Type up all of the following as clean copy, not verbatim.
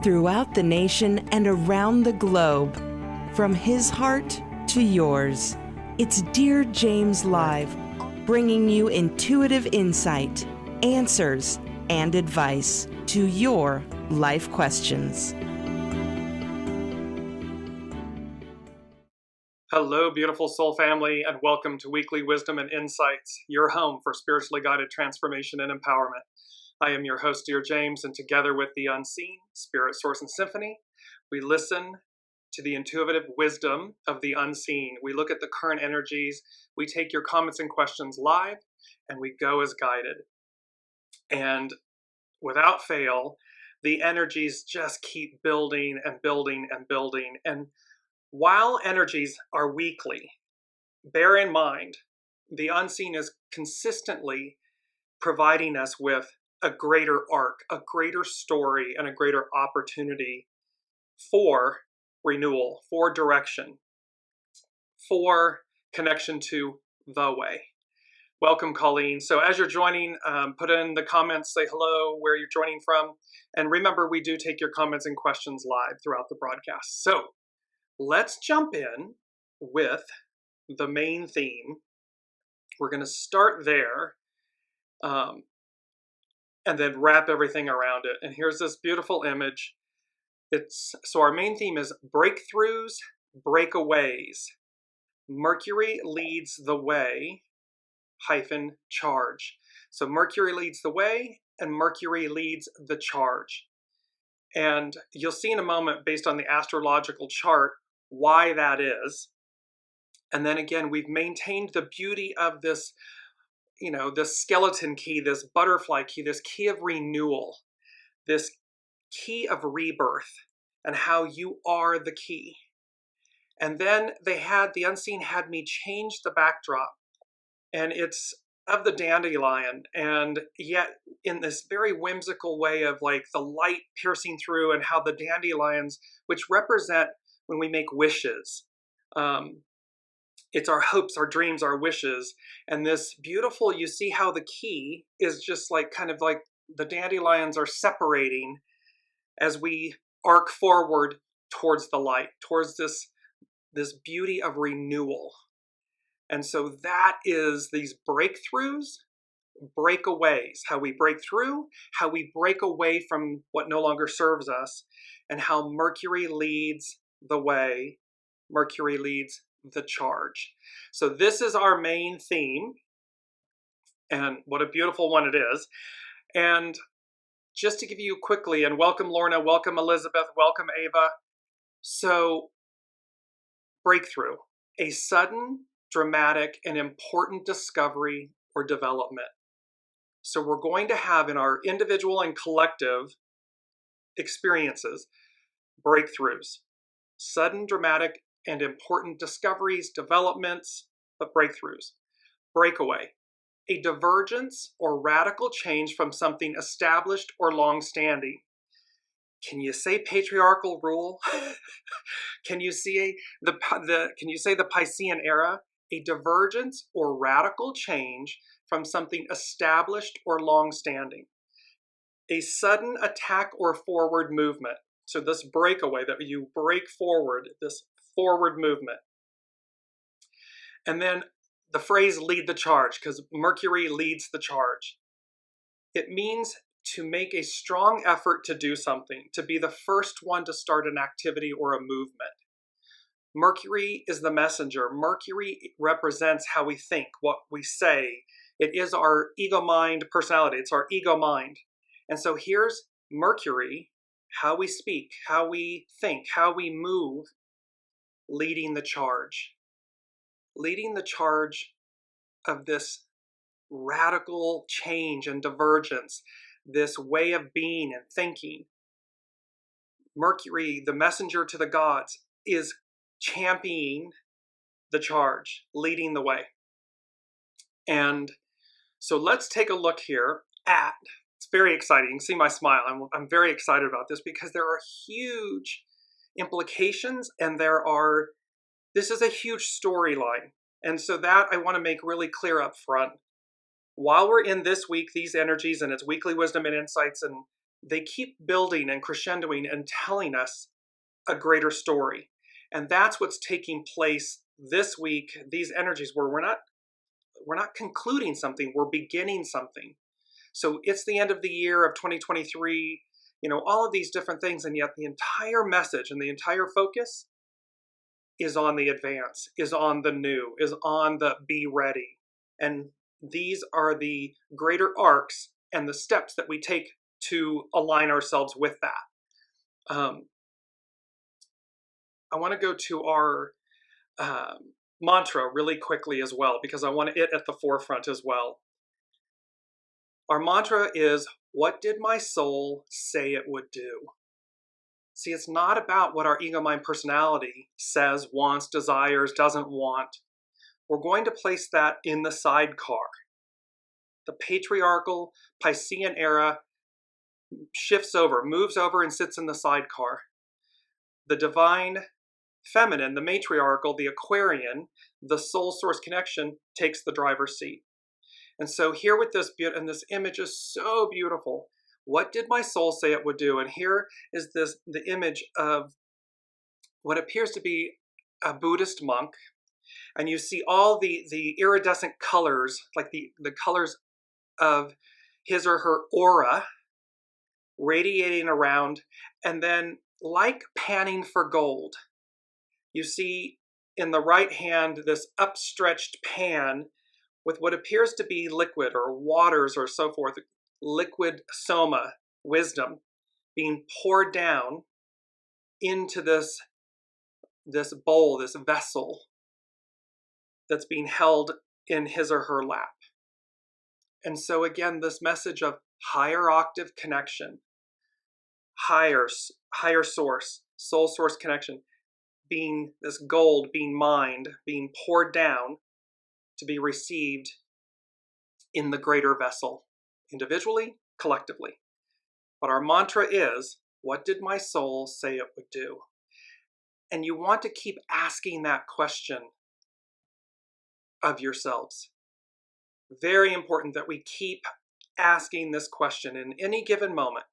throughout the nation and around the globe. From his heart to yours, it's Dearjames Live, bringing you intuitive insight, answers, and advice to your life questions. Hello, beautiful soul family, and welcome to Weekly Wisdom and Insights, your home for spiritually guided transformation and empowerment. I am your host, Dearjames, and together with the unseen, spirit, source, and symphony, we listen to the intuitive wisdom of the unseen. We look at the current energies, we take your comments and questions live, and we go as guided. And without fail, the energies just keep building and building and building. And while energies are weekly, bear in mind, the unseen is consistently providing us with a greater arc, a greater story, and a greater opportunity for renewal, for direction, for connection to the way. Welcome, Colleen. So as you're joining, put in the comments, say hello, where you're joining from. And remember, we do take your comments and questions live throughout the broadcast. So let's jump in with the main theme. We're going to start there and then wrap everything around it. And here's this beautiful image. So our main theme is breakthroughs, breakaways. Mercury leads the way, charge. So Mercury leads the way and Mercury leads the charge. And you'll see in a moment, based on the astrological chart, why that is. And then again, we've maintained the beauty of this, this skeleton key, this butterfly key, this key of renewal, this key of rebirth, and how you are the key. And then the unseen had me change the backdrop, and it's of the dandelion, and yet in this very whimsical way of like the light piercing through, and how the dandelions, which represent when we make wishes, it's our hopes, our dreams, our wishes. And this beautiful, you see how the key is just like kind of like the dandelions are separating as we arc forward towards the light, towards this beauty of renewal. And so that is these breakthroughs, breakaways, how we break through, how we break away from what no longer serves us, and how Mercury leads the way, Mercury leads the charge. So this is our main theme, and what a beautiful one it is. And just to give you quickly, and welcome Lorna, welcome Elizabeth, welcome Ava. So breakthrough, a sudden, dramatic, and important discovery or development. So we're going to have in our individual and collective experiences, breakthroughs, sudden, dramatic, and important discoveries, developments, but breakthroughs. Breakaway, a divergence or radical change from something established or long-standing. Can you say patriarchal rule? Can you say the Piscean era? A divergence or radical change from something established or long-standing. A sudden attack or forward movement. So this breakaway, that you break forward, this forward movement. And then the phrase lead the charge, because Mercury leads the charge. It means to make a strong effort to do something, to be the first one to start an activity or a movement. Mercury is the messenger. Mercury represents how we think, what we say. It is our ego mind personality. It's our ego mind. And so here's Mercury, how we speak, how we think, how we move, leading the charge. Leading the charge of this radical change and divergence, this way of being and thinking. Mercury, the messenger to the gods, is championing the charge, leading the way. And so let's take a look here at, it's very exciting. You can see my smile. I'm very excited about this because there are huge implications, and this is a huge storyline. And so that I want to make really clear up front. While we're in this week, these energies, and it's weekly wisdom and insights, and they keep building and crescendoing and telling us a greater story. And that's what's taking place this week, these energies, where we're not concluding something, we're beginning something. So it's the end of the year of 2023, all of these different things, and yet the entire message and the entire focus is on the advance, is on the new, is on the be ready. And these are the greater arcs and the steps that we take to align ourselves with that. I want to go to our mantra really quickly as well, because I want it at the forefront as well. Our mantra is, what did my soul say it would do? See, it's not about what our ego, mind, personality says, wants, desires, doesn't want. We're going to place that in the sidecar. The patriarchal Piscean era shifts over, moves over, and sits in the sidecar. The divine feminine, the matriarchal, the Aquarian, the soul source connection takes the driver's seat. And so here with this, and this image is so beautiful. What did my soul say it would do? And here is the image of what appears to be a Buddhist monk. And you see all the iridescent colors, like the colors of his or her aura radiating around. And then, like panning for gold, you see in the right hand this upstretched pan with what appears to be liquid or waters or so forth, liquid soma, wisdom, being poured down into this bowl, this vessel that's being held in his or her lap. And so again, this message of higher octave connection, higher source, soul source connection, being this gold, being mined, being poured down to be received in the greater vessel, individually, collectively. But our mantra is, what did my soul say it would do? And you want to keep asking that question of yourselves. Very important that we keep asking this question in any given moment.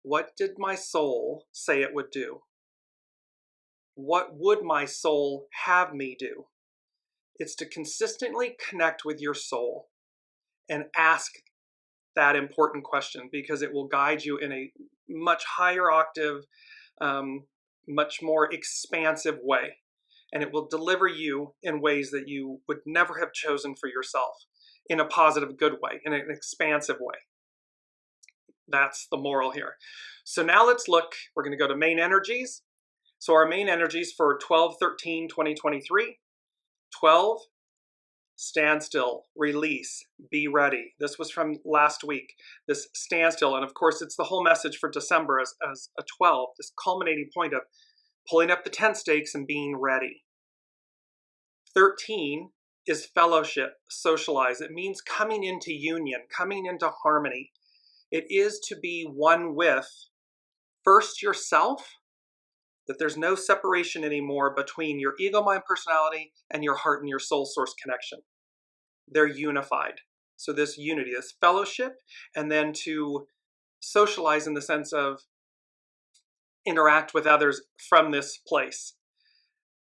What did my soul say it would do? What would my soul have me do? It's to consistently connect with your soul and ask that important question, because it will guide you in a much higher octave, much more expansive way. And it will deliver you in ways that you would never have chosen for yourself, in a positive, good way, in an expansive way. That's the moral here. So now let's look, we're going to go to main energies. So our main energies for 12/13/2023, 12, standstill, release, be ready. This was from last week, this standstill. And of course, it's the whole message for December as a 12, this culminating point of pulling up the tent stakes and being ready. 13 is fellowship, socialize. It means coming into union, coming into harmony. It is to be one with, first, yourself, that there's no separation anymore between your ego, mind, personality, and your heart and your soul source connection. They're unified. So this unity, this fellowship, and then to socialize in the sense of interact with others from this place.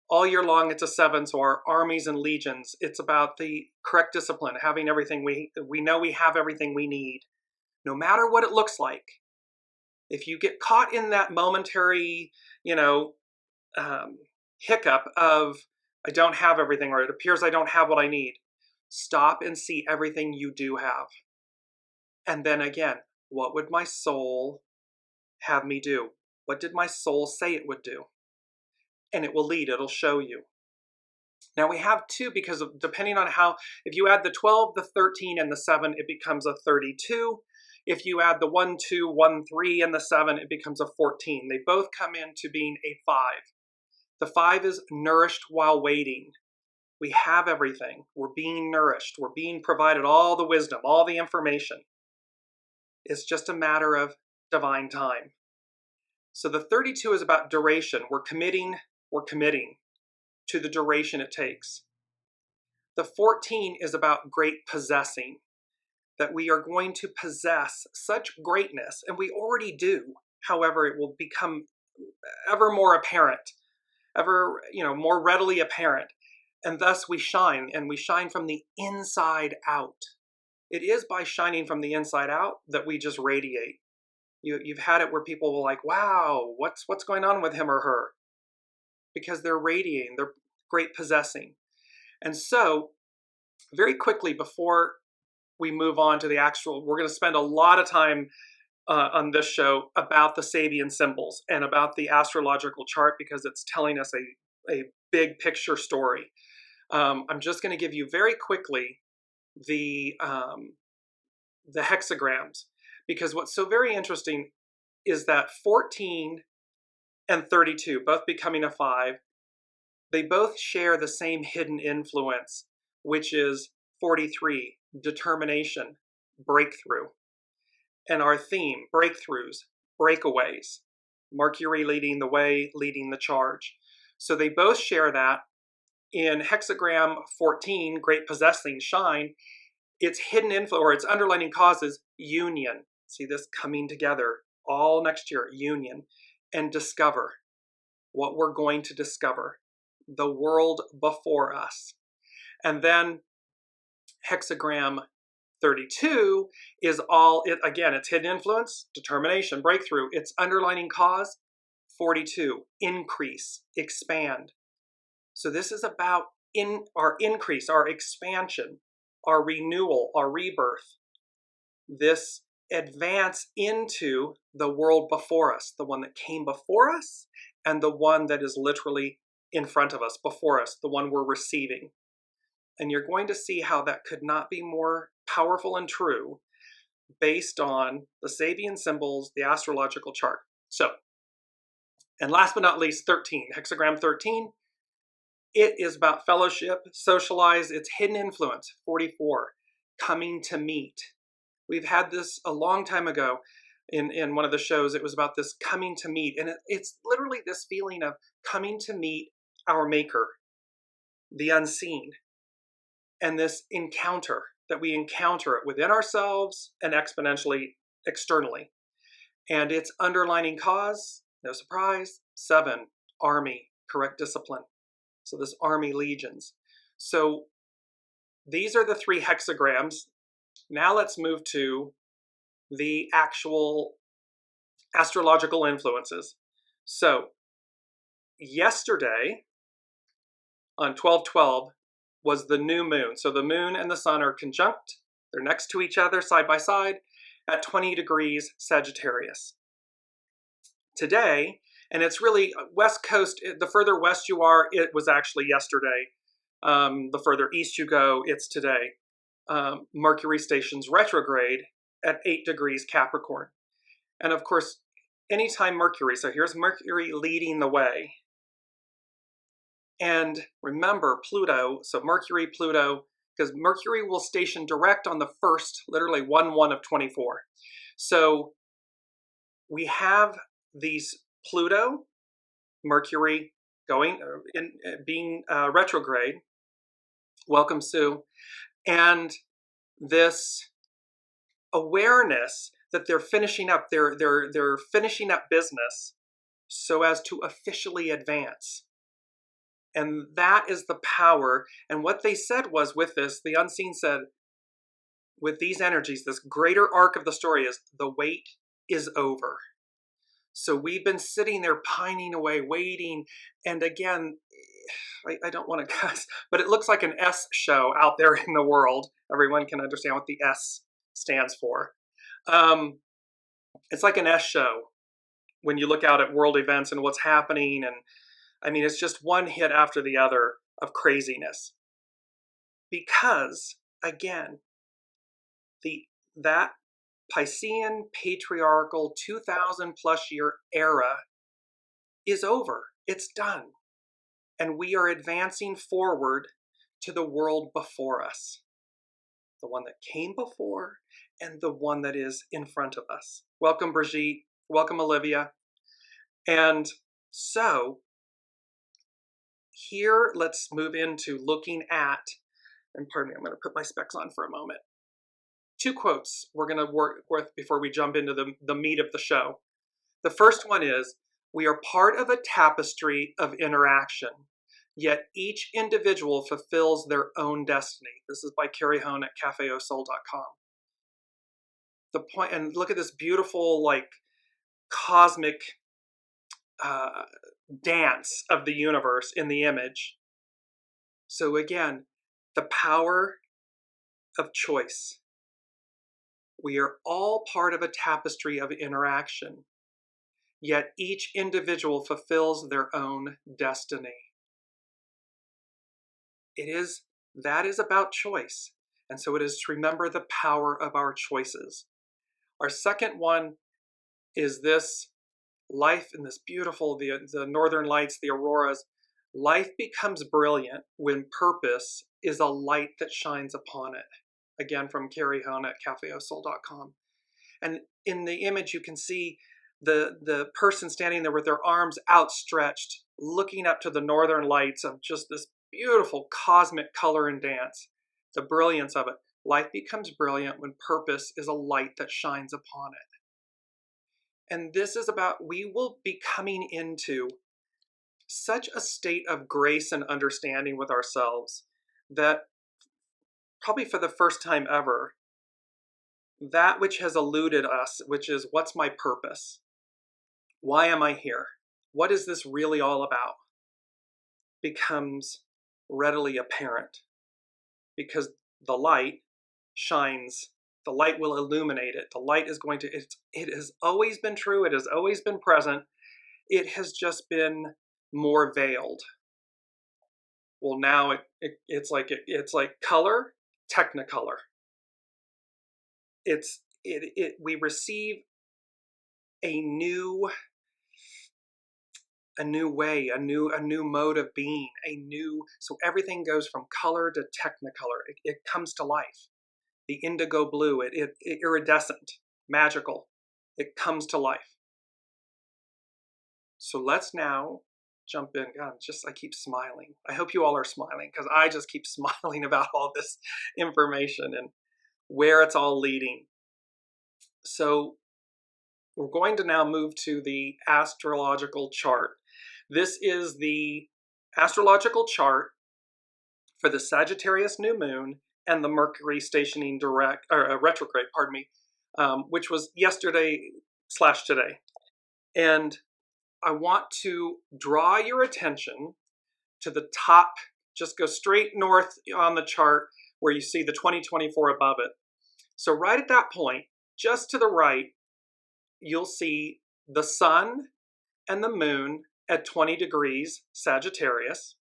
All year long, it's a 7, so our armies and legions, it's about the correct discipline, having everything we know we have everything we need, no matter what it looks like. If you get caught in that momentary, hiccup of, I don't have everything, or it appears I don't have what I need, stop and see everything you do have. And then again, what would my soul have me do? What did my soul say it would do? And it will lead, it'll show you. Now we have 2, because depending on how, if you add the 12, the 13, and the 7, it becomes a 32. If you add the 1, 2, 1, 3, and the 7, it becomes a 14. They both come into being a 5. The 5 is nourished while waiting. We have everything. We're being nourished. We're being provided all the wisdom, all the information. It's just a matter of divine time. So the 32 is about duration. We're committing to the duration it takes. The 14 is about great possessing. that we are going to possess such greatness, and we already do. However, it will become ever more apparent, ever, more readily apparent. And thus we shine, and we shine from the inside out. It is by shining from the inside out that we just radiate. You've had it where people will like, wow, what's going on with him or her? Because they're radiating, they're great possessing. And so, very quickly before we move on to the actual, we're going to spend a lot of time on this show about the Sabian symbols and about the astrological chart, because it's telling us a big picture story. I'm just going to give you very quickly the hexagrams, because what's so very interesting is that 14 and 32, both becoming a 5, they both share the same hidden influence, which is 43, determination, breakthrough. And our theme, breakthroughs, breakaways, Mercury leading the way, leading the charge. So they both share that. In hexagram 14, great possessing, shine, its hidden influence, or its underlining causes, union. See this coming together all next year, union, and discover what we're going to discover, the world before us. And then hexagram 32 is all, again, its hidden influence, determination, breakthrough, its underlining cause, 42, increase, expand. So this is about our increase, our expansion, our renewal, our rebirth, this advance into the world before us, the one that came before us and the one that is literally in front of us, before us, the one we're receiving. And you're going to see how that could not be more powerful and true based on the Sabian symbols, the astrological chart. So, and last but not least, 13, hexagram 13, it is about fellowship, socialize, its hidden influence, 44, coming to meet. We've had this a long time ago in one of the shows. It was about this coming to meet, and it's literally this feeling of coming to meet our maker, the unseen, and this encounter, that we encounter it within ourselves and exponentially externally. And its underlining cause, no surprise, 7, army, correct discipline. So this army legions. So these are the 3 hexagrams. Now let's move to the actual astrological influences. So yesterday on 12/12 was the new moon. So the moon and the sun are conjunct. They're next to each other, side by side, at 20 degrees Sagittarius. Today, and it's really West Coast, the further west you are, it was actually yesterday. The further east you go, it's today. Mercury stations retrograde at 8 degrees Capricorn. And of course, anytime Mercury, so here's Mercury leading the way. And remember Pluto, so Mercury, Pluto, because Mercury will station direct on the first, literally 1/1 of 24. So we have these Pluto, Mercury going, being retrograde. Welcome, Sue. And this awareness that they're finishing up, they're finishing up business so as to officially advance. And that is the power. And what they said was, with this, the unseen said, with these energies, this greater arc of the story is the wait is over. So we've been sitting there pining away, waiting. And again, I don't want to cuss, but it looks like an S show out there in the world. Everyone can understand what the S stands for. It's like an S show when you look out at world events and what's happening. And I mean, it's just one hit after the other of craziness. Because, again, that Piscean patriarchal 2,000 plus year era is over. It's done. And we are advancing forward to the world before us. The one that came before and the one that is in front of us. Welcome, Brigitte. Welcome, Olivia. And so, here, let's move into looking at, and pardon me, I'm going to put my specs on for a moment, two quotes we're going to work with before we jump into the meat of the show. The first one is, "We are part of a tapestry of interaction, yet each individual fulfills their own destiny." This is by Carrie Hone at cafeausoul.com. The point, and look at this beautiful, like, cosmic dance of the universe in the image. So again, the power of choice. We are all part of a tapestry of interaction, yet each individual fulfills their own destiny. That is about choice. And so it is to remember the power of our choices. Our second one is this: life in this beautiful, the northern lights, the auroras. Life becomes brilliant when purpose is a light that shines upon it. Again, from Carrie Hone at cafeausoul.com. And in the image, you can see the person standing there with their arms outstretched, looking up to the northern lights of just this beautiful cosmic color and dance. The brilliance of it. Life becomes brilliant when purpose is a light that shines upon it. And this is about, we will be coming into such a state of grace and understanding with ourselves that probably for the first time ever, that which has eluded us, which is, what's my purpose? Why am I here? What is this really all about? Becomes readily apparent, because the light shines. The light will illuminate it. The light is going to, it has always been true. It has always been present. It has just been more veiled. Well, now it's like color, technicolor. We receive a new way, a new mode of being, so everything goes from color to technicolor. It comes to life. The indigo blue, iridescent, magical. It comes to life. So let's now jump in. God, I keep smiling. I hope you all are smiling, because I just keep smiling about all this information and where it's all leading. So we're going to now move to the astrological chart. This is the astrological chart for the Sagittarius new moon and the Mercury stationing retrograde, which was yesterday/today. And I want to draw your attention to the top. Just go straight north on the chart where you see the 2024 above it. So right at that point, just to the right, you'll see the sun and the moon at 20 degrees Sagittarius.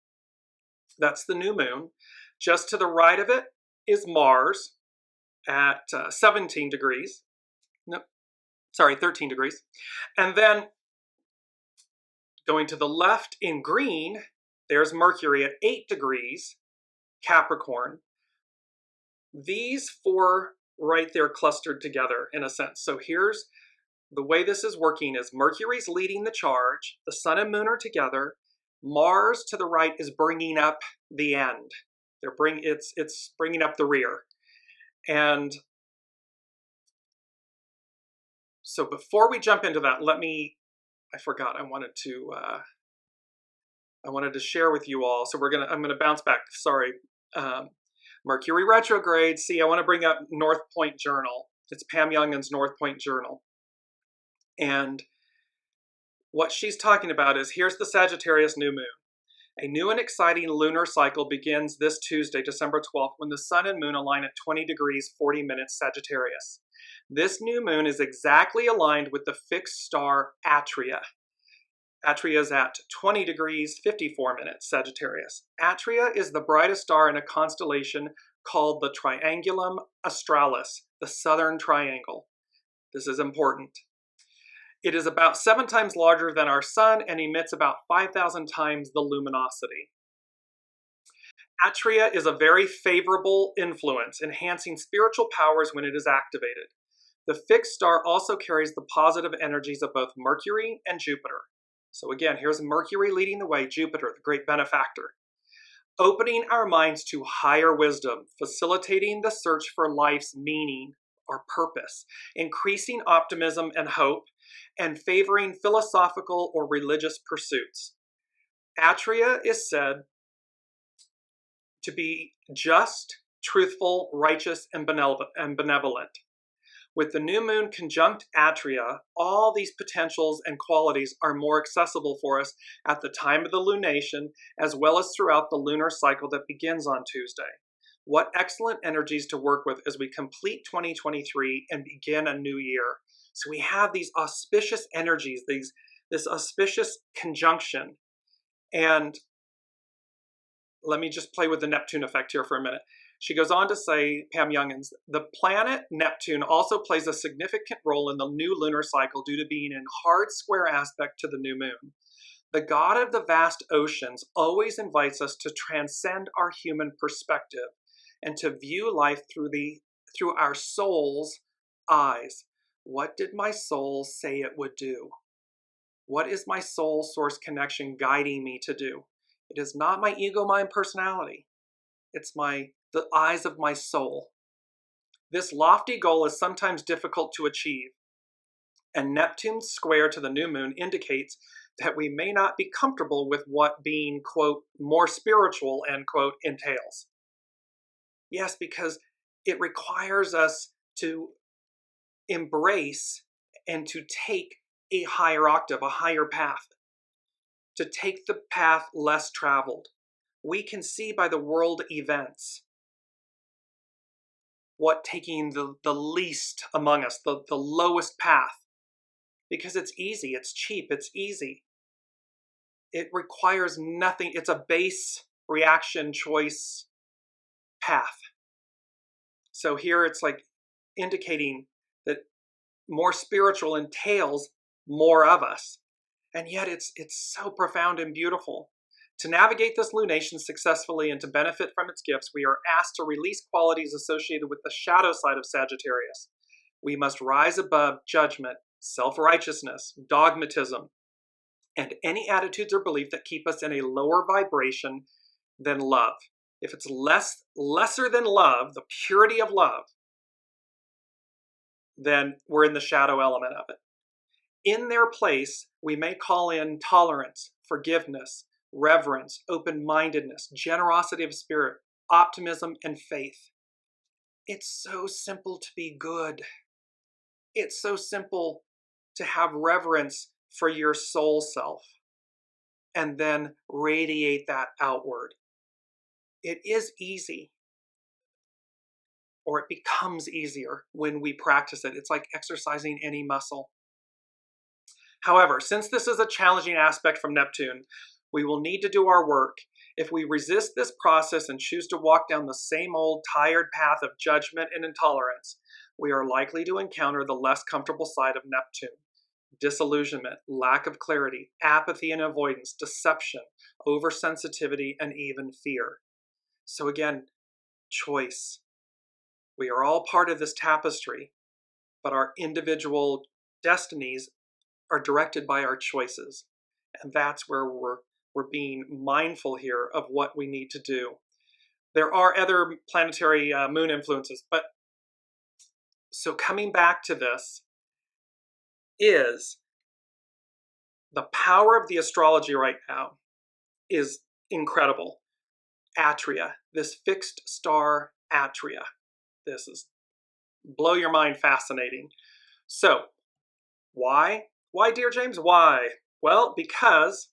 That's the new moon. Just to the right of it is Mars at 17 degrees. No, sorry, 13 degrees. And then going to the left in green, there's Mercury at 8 degrees Capricorn. These four right there clustered together in a sense. So here's the way this is working: is Mercury's leading the charge, the sun and moon are together, Mars to the right is bringing up the end. It's bringing up the rear. And so before we jump into that, I forgot, I wanted to share with you all. So I'm gonna bounce back, sorry. Mercury retrograde. See, I want to bring up North Point Journal. It's Pam Youngin's North Point Journal. And what she's talking about is, here's the Sagittarius new moon. A new and exciting lunar cycle begins this Tuesday, December 12th, when the sun and moon align at 20 degrees 40 minutes Sagittarius. This new moon is exactly aligned with the fixed star ATRIA. ATRIA is at 20 degrees 54 minutes Sagittarius. ATRIA is the brightest star in a constellation called the Triangulum Australis, the Southern Triangle. This is important. It is about 7 times larger than our sun and emits about 5,000 times the luminosity. ATRIA is a very favorable influence, enhancing spiritual powers when it is activated. The fixed star also carries the positive energies of both Mercury and Jupiter. So again, here's Mercury leading the way, Jupiter, the great benefactor. Opening our minds to higher wisdom, facilitating the search for life's meaning, our purpose, increasing optimism and hope, and favoring philosophical or religious pursuits. ATRIA is said to be just, truthful, righteous, and benevolent. With the new moon conjunct ATRIA, all these potentials and qualities are more accessible for us at the time of the lunation, as well as throughout the lunar cycle that begins on Tuesday. What excellent energies to work with as we complete 2023 and begin a new year. So we have these auspicious energies, this auspicious conjunction. And let me just play with the Neptune effect here for a minute. She goes on to say, Pam Youngins, the planet Neptune also plays a significant role in the new lunar cycle due to being in hard square aspect to the new moon. The god of the vast oceans always invites us to transcend our human perspective and to view life through our soul's eyes. What did my soul say it would do? What is my soul source connection guiding me to do? It is not my ego, mind, personality. It's the eyes of my soul. This lofty goal is sometimes difficult to achieve, and Neptune's square to the new moon indicates that we may not be comfortable with what being, quote, more spiritual, end quote, entails. Yes, because it requires us to embrace and to take a higher octave, a higher path, to take the path less traveled. We can see by the world events what taking the least among us, the lowest path, because it's easy, it's cheap, it's easy. It requires nothing. It's a base reaction choice path. So here it's like indicating that more spiritual entails more of us. And yet it's so profound and beautiful. To navigate this lunation successfully and to benefit from its gifts, we are asked to release qualities associated with the shadow side of Sagittarius. We must rise above judgment, self-righteousness, dogmatism, and any attitudes or belief that keep us in a lower vibration than love. If it's lesser than love, the purity of love, then we're in the shadow element of it. In their place, we may call in tolerance, forgiveness, reverence, open-mindedness, generosity of spirit, optimism, and faith. It's so simple to be good. It's so simple to have reverence for your soul self and then radiate that outward. It is easy, or it becomes easier when we practice it. It's like exercising any muscle. However, since this is a challenging aspect from Neptune, we will need to do our work. If we resist this process and choose to walk down the same old tired path of judgment and intolerance, we are likely to encounter the less comfortable side of Neptune. Disillusionment, lack of clarity, apathy and avoidance, deception, oversensitivity, and even fear. So again, choice. We are all part of this tapestry, but our individual destinies are directed by our choices. And that's where we're being mindful here of what we need to do. There are other planetary moon influences, but so coming back to this is the power of the astrology right now is incredible. ATRIA, this fixed star ATRIA. This is blow your mind fascinating. So why? Why, Dearjames? Why? Well, because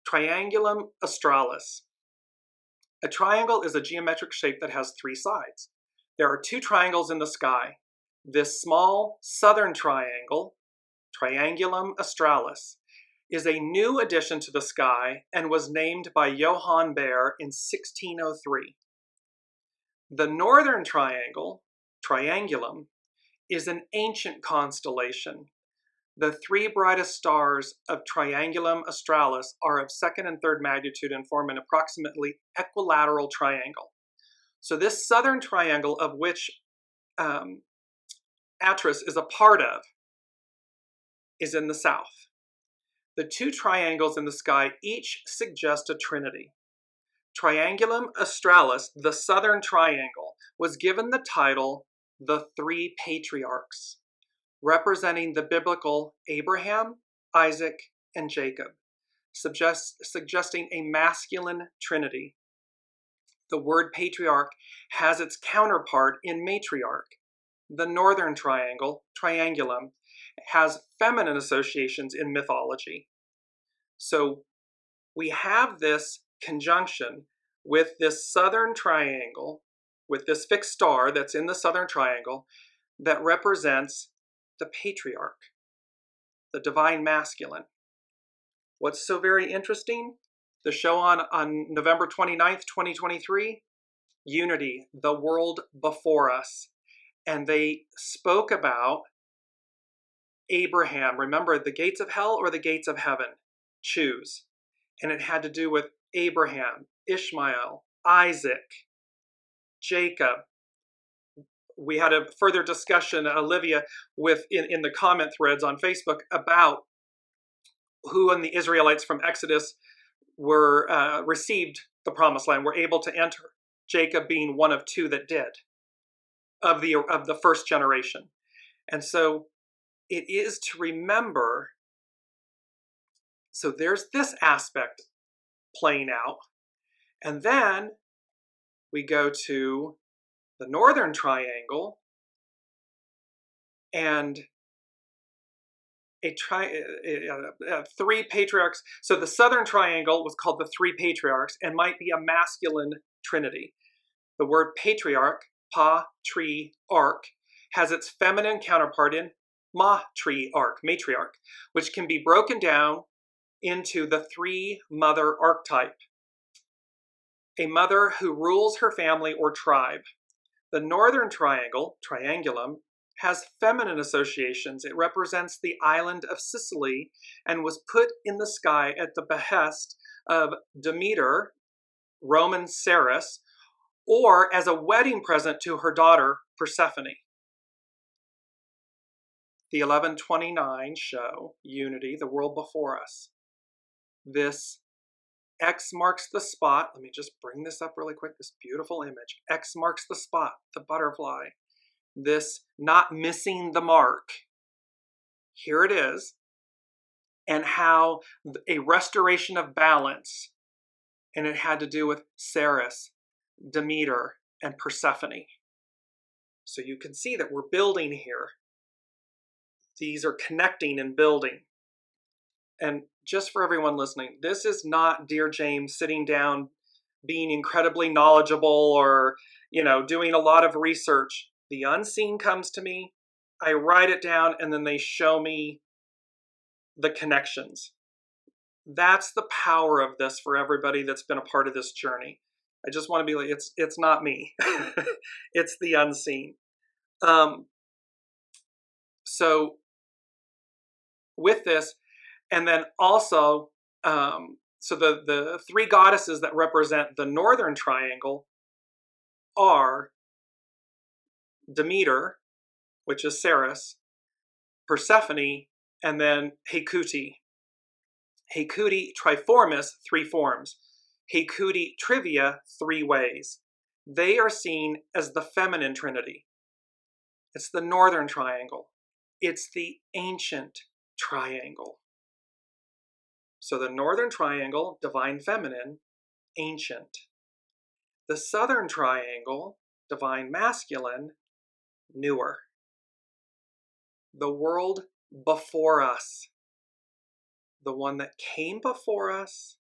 Triangulum Australis. A triangle is a geometric shape that has three sides. There are two triangles in the sky. This small southern triangle, Triangulum Australis, is a new addition to the sky and was named by Johann Bayer in 1603. The northern triangle, Triangulum, is an ancient constellation. The three brightest stars of Triangulum Australis are of second and third magnitude and form an approximately equilateral triangle. So this southern triangle, of which Atris is a part of, is in the south. The two triangles in the sky each suggest a trinity. Triangulum Australis, the southern triangle, was given the title the three patriarchs, representing the biblical Abraham, Isaac, and Jacob, suggesting a masculine trinity. The word patriarch has its counterpart in matriarch. The northern triangle, triangulum, has feminine associations in mythology. So we have this conjunction with this southern triangle, with this fixed star that's in the southern triangle, that represents the patriarch, the divine masculine. What's so very interesting? The show on November 29th, 2023, Unity, the world before us. And they spoke about Abraham. Remember, the gates of hell or the gates of heaven? Choose. And it had to do with Abraham, Ishmael, Isaac, Jacob. We had a further discussion, Olivia, in the comment threads on Facebook about who in the Israelites from Exodus were received the promised land, were able to enter. Jacob being one of two that did, of the first generation. And so it is to remember, so there's this aspect playing out. And then we go to the northern triangle, and three patriarchs. So the southern triangle was called the three patriarchs and might be a masculine trinity. The word patriarch, pa-tri-arch, has its feminine counterpart in matriarch, which can be broken down into the three mother archetype. A mother who rules her family or tribe. The northern triangle, triangulum, has feminine associations. It represents the island of Sicily and was put in the sky at the behest of Demeter, Roman Ceres, or as a wedding present to her daughter, Persephone. The 1129 show, Unity, the world before us. This X marks the spot. Let me just bring this up really quick, this beautiful image. X marks the spot, the butterfly. This not missing the mark. Here it is. And how a restoration of balance. And it had to do with Ceres, Demeter, and Persephone. So you can see that we're building here. These are connecting and building. And just for everyone listening, this is not Dearjames sitting down, being incredibly knowledgeable or, doing a lot of research. The unseen comes to me, I write it down, and then they show me the connections. That's the power of this for everybody that's been a part of this journey. I just want to be like, it's not me. It's the unseen. So with this, and then also, so the three goddesses that represent the northern triangle are Demeter, which is Ceres, Persephone, and then Hecate. Hecate triformis, three forms. Hecate trivia, three ways. They are seen as the feminine trinity. It's the northern triangle. It's the ancient triangle. So the northern triangle, divine feminine, ancient. The southern triangle, divine masculine, newer. The world before us. The one that came before us.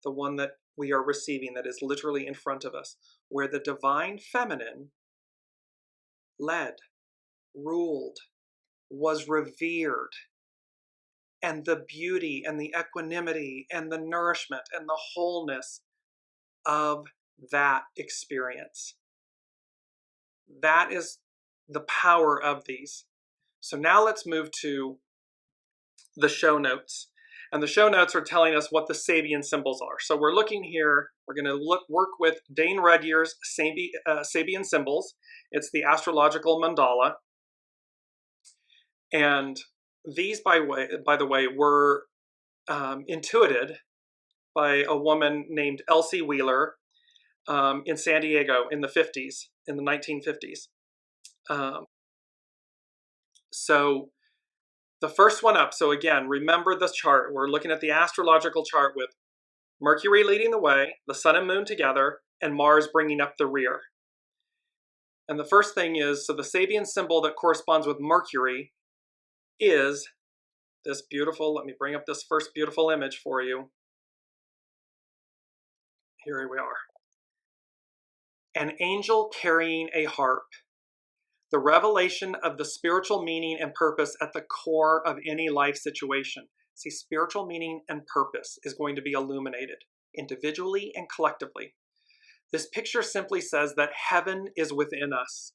The one that we are receiving, that is literally in front of us. Where the divine feminine led, ruled, was revered. And the beauty and the equanimity and the nourishment and the wholeness of that experience. That is the power of these. So now let's move to the show notes. And the show notes are telling us what the Sabian symbols are. So we're looking here, we're going to work with Dane Redyear's Sabian symbols. It's the astrological mandala. And these, by the way, were intuited by a woman named Elsie Wheeler in San Diego in the 1950s. So the first one up, so again, remember the chart. We're looking at the astrological chart with Mercury leading the way, the sun and moon together, and Mars bringing up the rear. And the first thing is, so the Sabian symbol that corresponds with Mercury is this beautiful, let me bring up this first beautiful image for you. Here we are. An angel carrying a harp. The revelation of the spiritual meaning and purpose at the core of any life situation. See, spiritual meaning and purpose is going to be illuminated individually and collectively. This picture simply says that heaven is within us.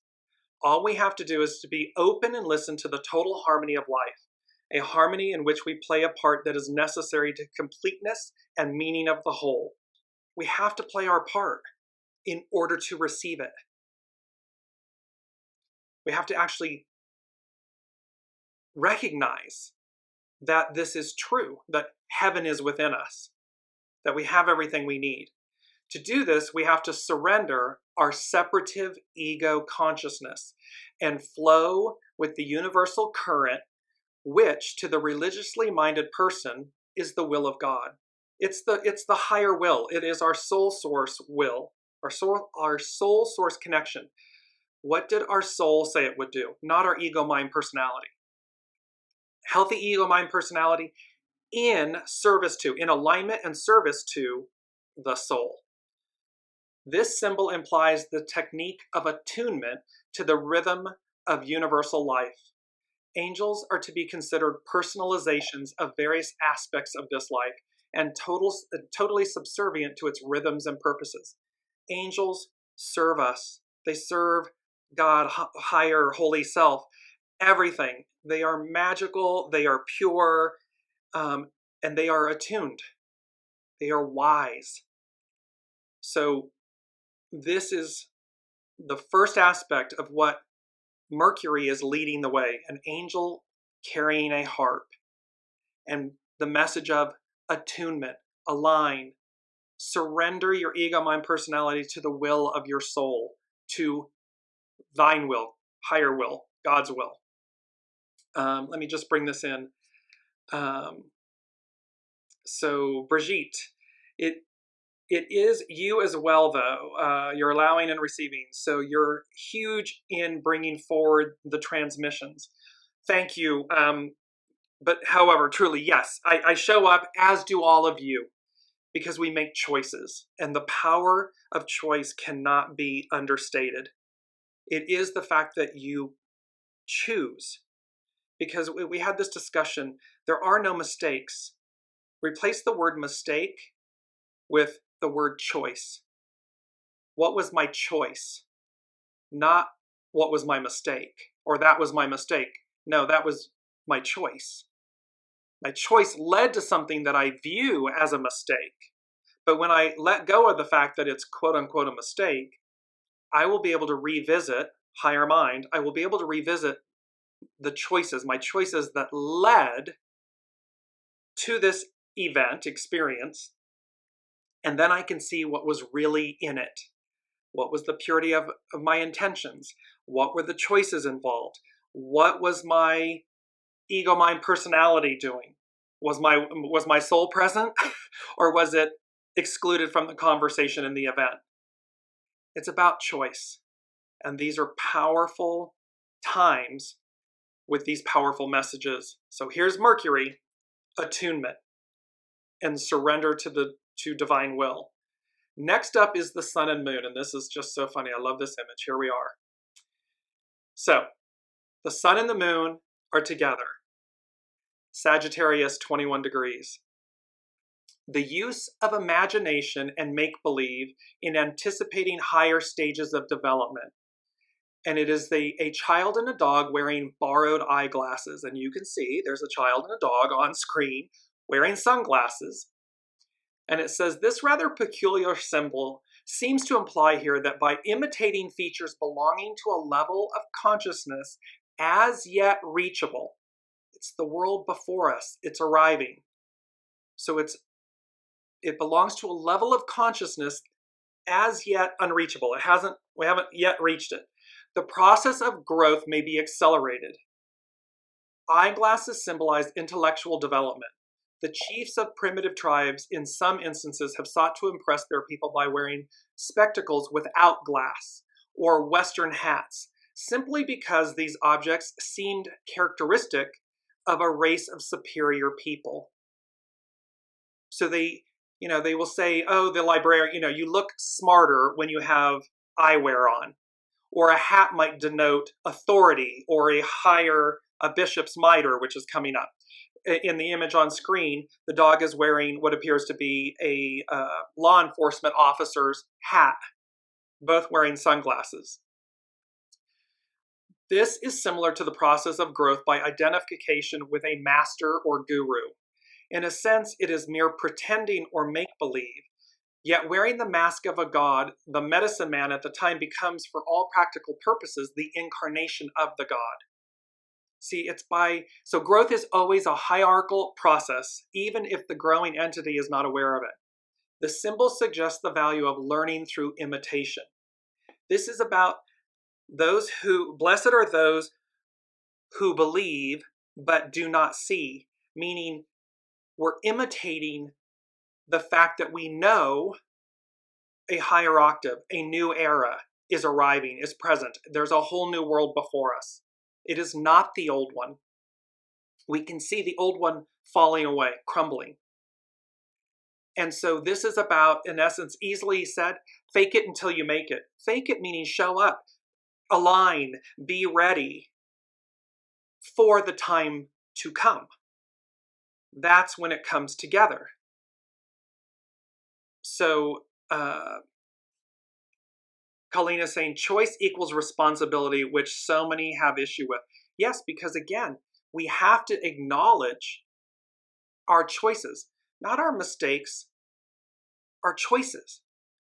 All we have to do is to be open and listen to the total harmony of life, a harmony in which we play a part that is necessary to completeness and meaning of the whole. We have to play our part in order to receive it. We have to actually recognize that this is true, that heaven is within us, that we have everything we need. To do this, we have to surrender our separative ego consciousness and flow with the universal current, which to the religiously minded person is the will of God. It's the higher will. It is our soul source will, our soul source connection. What did our soul say it would do? Not our ego, mind, personality. Healthy ego, mind, personality in service to, in alignment and service to the soul. This symbol implies the technique of attunement to the rhythm of universal life. Angels are to be considered personalizations of various aspects of this life and totally subservient to its rhythms and purposes. Angels serve us. They serve God, higher, holy self, everything. They are magical, they are pure, and they are attuned. They are wise. So this is the first aspect of what Mercury is leading the way, an angel carrying a harp. And the message of attunement, align, surrender your ego, mind, personality to the will of your soul, to thine will, higher will, God's will. Let me just bring this in. So Brigitte, it is you as well, though. You're allowing and receiving. So you're huge in bringing forward the transmissions. Thank you. But however, truly, yes, I show up, as do all of you, because we make choices. And the power of choice cannot be understated. It is the fact that you choose. Because we had this discussion, there are no mistakes. Replace the word mistake with the word choice. What was my choice? Not what was my mistake, or that was my mistake. No, that was my choice. My choice led to something that I view as a mistake. But when I let go of the fact that it's quote unquote a mistake, I will be able to revisit, higher mind, I will be able to revisit the choices, my choices that led to this event, experience, and then I can see what was really in it. What was the purity of my intentions? What were the choices involved? What was my ego, mind, personality doing? Was my soul present or was it excluded from the conversation in the event? It's about choice. And these are powerful times with these powerful messages. So here's Mercury, attunement and surrender to divine will. Next up is the sun and moon, and this is just so funny. I love this image. Here we are. So the sun and the moon are together. Sagittarius, 21 degrees. The use of imagination and make-believe in anticipating higher stages of development. And it is a child and a dog wearing borrowed eyeglasses. And you can see there's a child and a dog on screen wearing sunglasses. And it says, this rather peculiar symbol seems to imply here that by imitating features belonging to a level of consciousness as yet reachable, it's the world before us, it's arriving. So it belongs to a level of consciousness as yet unreachable. We haven't yet reached it. The process of growth may be accelerated. Eyeglasses symbolize intellectual development. The chiefs of primitive tribes in some instances have sought to impress their people by wearing spectacles without glass or Western hats, simply because these objects seemed characteristic of a race of superior people. So they will say, oh, the librarian, you look smarter when you have eyewear on. Or a hat might denote authority, or a bishop's mitre, which is coming up. In the image on screen, the dog is wearing what appears to be a law enforcement officer's hat, both wearing sunglasses. This is similar to the process of growth by identification with a master or guru. In a sense, it is mere pretending or make-believe. Yet wearing the mask of a god, the medicine man at the time becomes, for all practical purposes, the incarnation of the god. See, so growth is always a hierarchical process, even if the growing entity is not aware of it. The symbol suggests the value of learning through imitation. This is about blessed are those who believe but do not see, meaning we're imitating the fact that we know a higher octave, a new era is arriving, is present. There's a whole new world before us. It is not the old one. We can see the old one falling away, crumbling. And so this is about, in essence, easily said, fake it until you make it. Fake it meaning show up, align, be ready for the time to come. That's when it comes together. So Colleen is saying choice equals responsibility, which so many have issue with. Yes, because again, we have to acknowledge our choices, not our mistakes, our choices,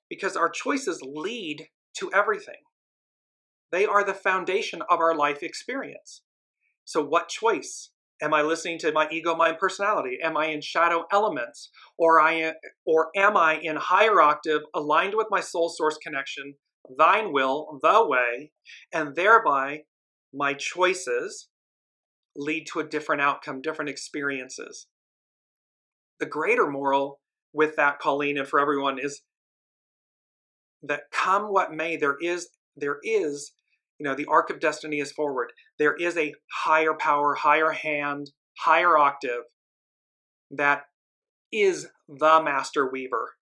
because our choices lead to everything. They are the foundation of our life experience. So what choice? Am I listening to my ego, mind, personality? Am I in shadow elements? Or am I in higher octave, aligned with my soul source connection, thine will, the way, and thereby my choices lead to a different outcome, different experiences. The greater moral with that, Colleen, and for everyone is that come what may, there is, the arc of destiny is forward. There is a higher power, higher hand, higher octave that is the master weaver.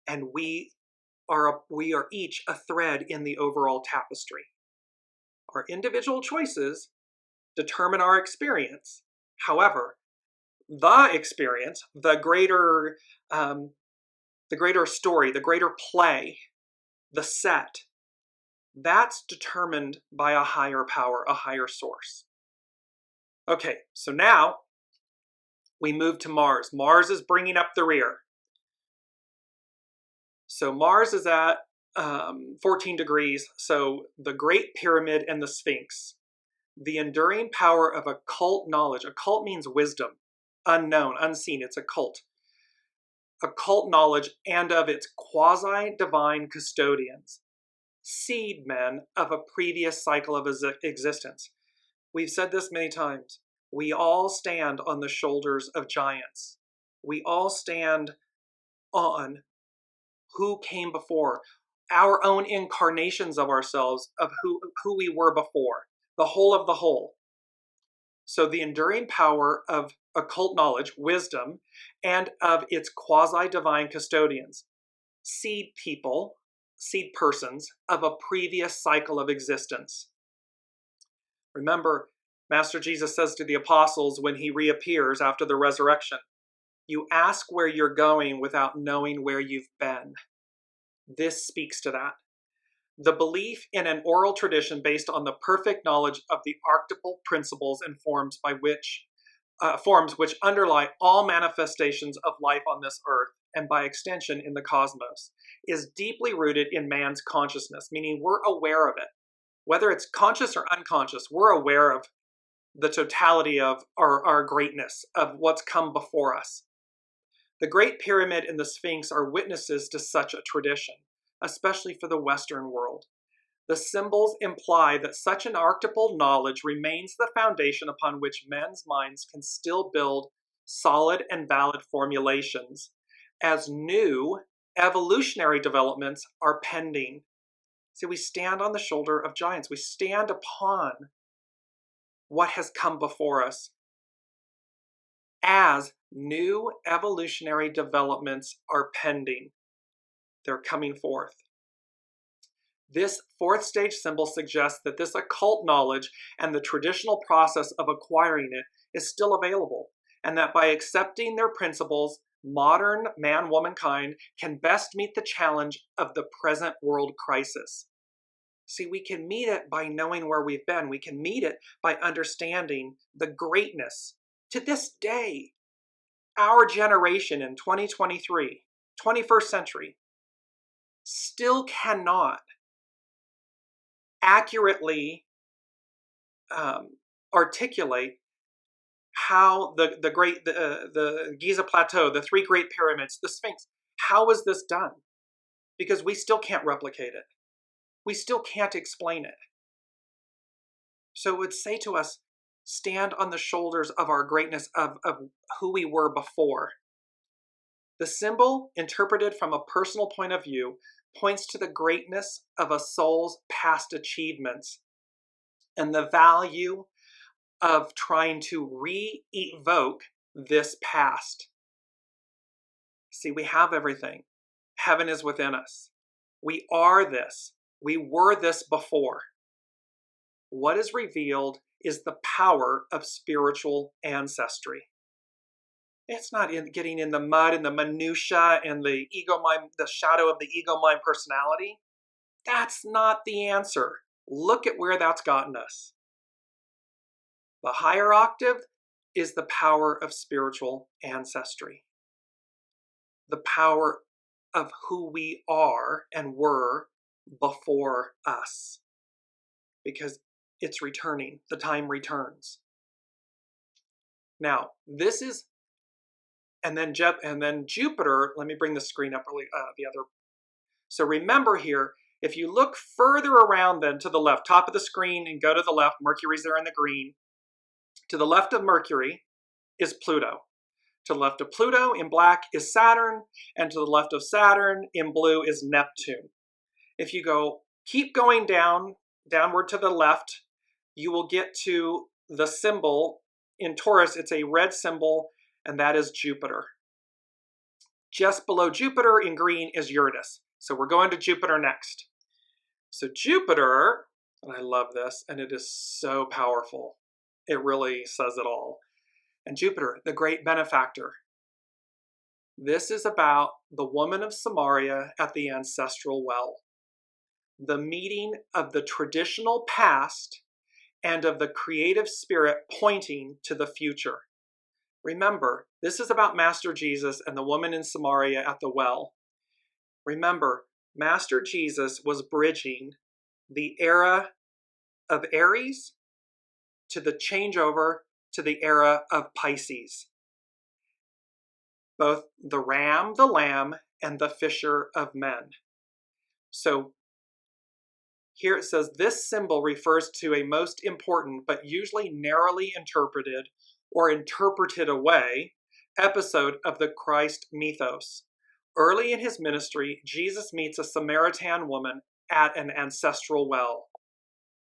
And we are each a thread in the overall tapestry. Our individual choices determine our experience. However, the experience, the greater story, the greater play, the set, that's determined by a higher power, a higher source. Okay, so now we move to Mars. Mars is bringing up the rear. So Mars is at 14 degrees. So the Great Pyramid and the Sphinx. The enduring power of occult knowledge. Occult means wisdom, unknown, unseen. It's occult. Occult knowledge and of its quasi-divine custodians. Seed men of a previous cycle of existence. We've said this many times. We all stand on the shoulders of giants. We all stand on who came before, our own incarnations of ourselves, of who we were before, the whole of the whole. So the enduring power of occult knowledge, wisdom, and of its quasi-divine custodians, seed people, seed persons of a previous cycle of existence. Remember, Master Jesus says to the apostles when he reappears after the resurrection, you ask where you're going without knowing where you've been. This speaks to that. The belief in an oral tradition based on the perfect knowledge of the archetypal principles and forms which underlie all manifestations of life on this earth and by extension in the cosmos is deeply rooted in man's consciousness, meaning we're aware of it. Whether it's conscious or unconscious, we're aware of the totality of our greatness, of what's come before us. The Great Pyramid and the Sphinx are witnesses to such a tradition, especially for the Western world. The symbols imply that such an archetypal knowledge remains the foundation upon which men's minds can still build solid and valid formulations as new evolutionary developments are pending. See, we stand on the shoulder of giants. We stand upon what has come before us as new evolutionary developments are pending. They're coming forth. This fourth stage symbol suggests that this occult knowledge and the traditional process of acquiring it is still available, and that by accepting their principles, modern man-womankind can best meet the challenge of the present world crisis. See, we can meet it by knowing where we've been. We can meet it by understanding the greatness. To this day, our generation in 2023, 21st century, still cannot accurately articulate how the Giza Plateau, the three great pyramids, the Sphinx, how was this done? Because we still can't replicate it. We still can't explain it. So it would say to us, stand on the shoulders of our greatness, of who we were before. The symbol, interpreted from a personal point of view, points to the greatness of a soul's past achievements and the value of trying to re-evoke this past. See, we have everything. Heaven is within us. We are this. We were this before. What is revealed is the power of spiritual ancestry. It's not getting in the mud and the minutia and the ego mind, the shadow of the ego mind personality. That's not the answer. Look at where that's gotten us. The higher octave is the power of spiritual ancestry. The power of who we are and were before us. Because it's returning. The time returns. Now, this is, and then Jupiter, let me bring the screen up really, the other. So remember here, if you look further around then to the left, top of the screen and go to the left, Mercury's there in the green. To the left of Mercury is Pluto. To the left of Pluto in black is Saturn, and to the left of Saturn in blue is Neptune. If you keep going downward to the left, you will get to the symbol in Taurus. It's a red symbol, and that is Jupiter. Just below Jupiter in green is Uranus. So we're going to Jupiter next. So Jupiter, and I love this, and it is so powerful. It really says it all. And Jupiter, the great benefactor. This is about the woman of Samaria at the ancestral well. The meeting of the traditional past and of the creative spirit pointing to the future. Remember, this is about Master Jesus and the woman in Samaria at the well. Remember, Master Jesus was bridging the era of Aries to the changeover to the era of Pisces. Both the ram, the lamb, and the fisher of men. So here it says, this symbol refers to a most important but usually narrowly interpreted or interpreted away episode of the Christ mythos. Early in his ministry, Jesus meets a Samaritan woman at an ancestral well.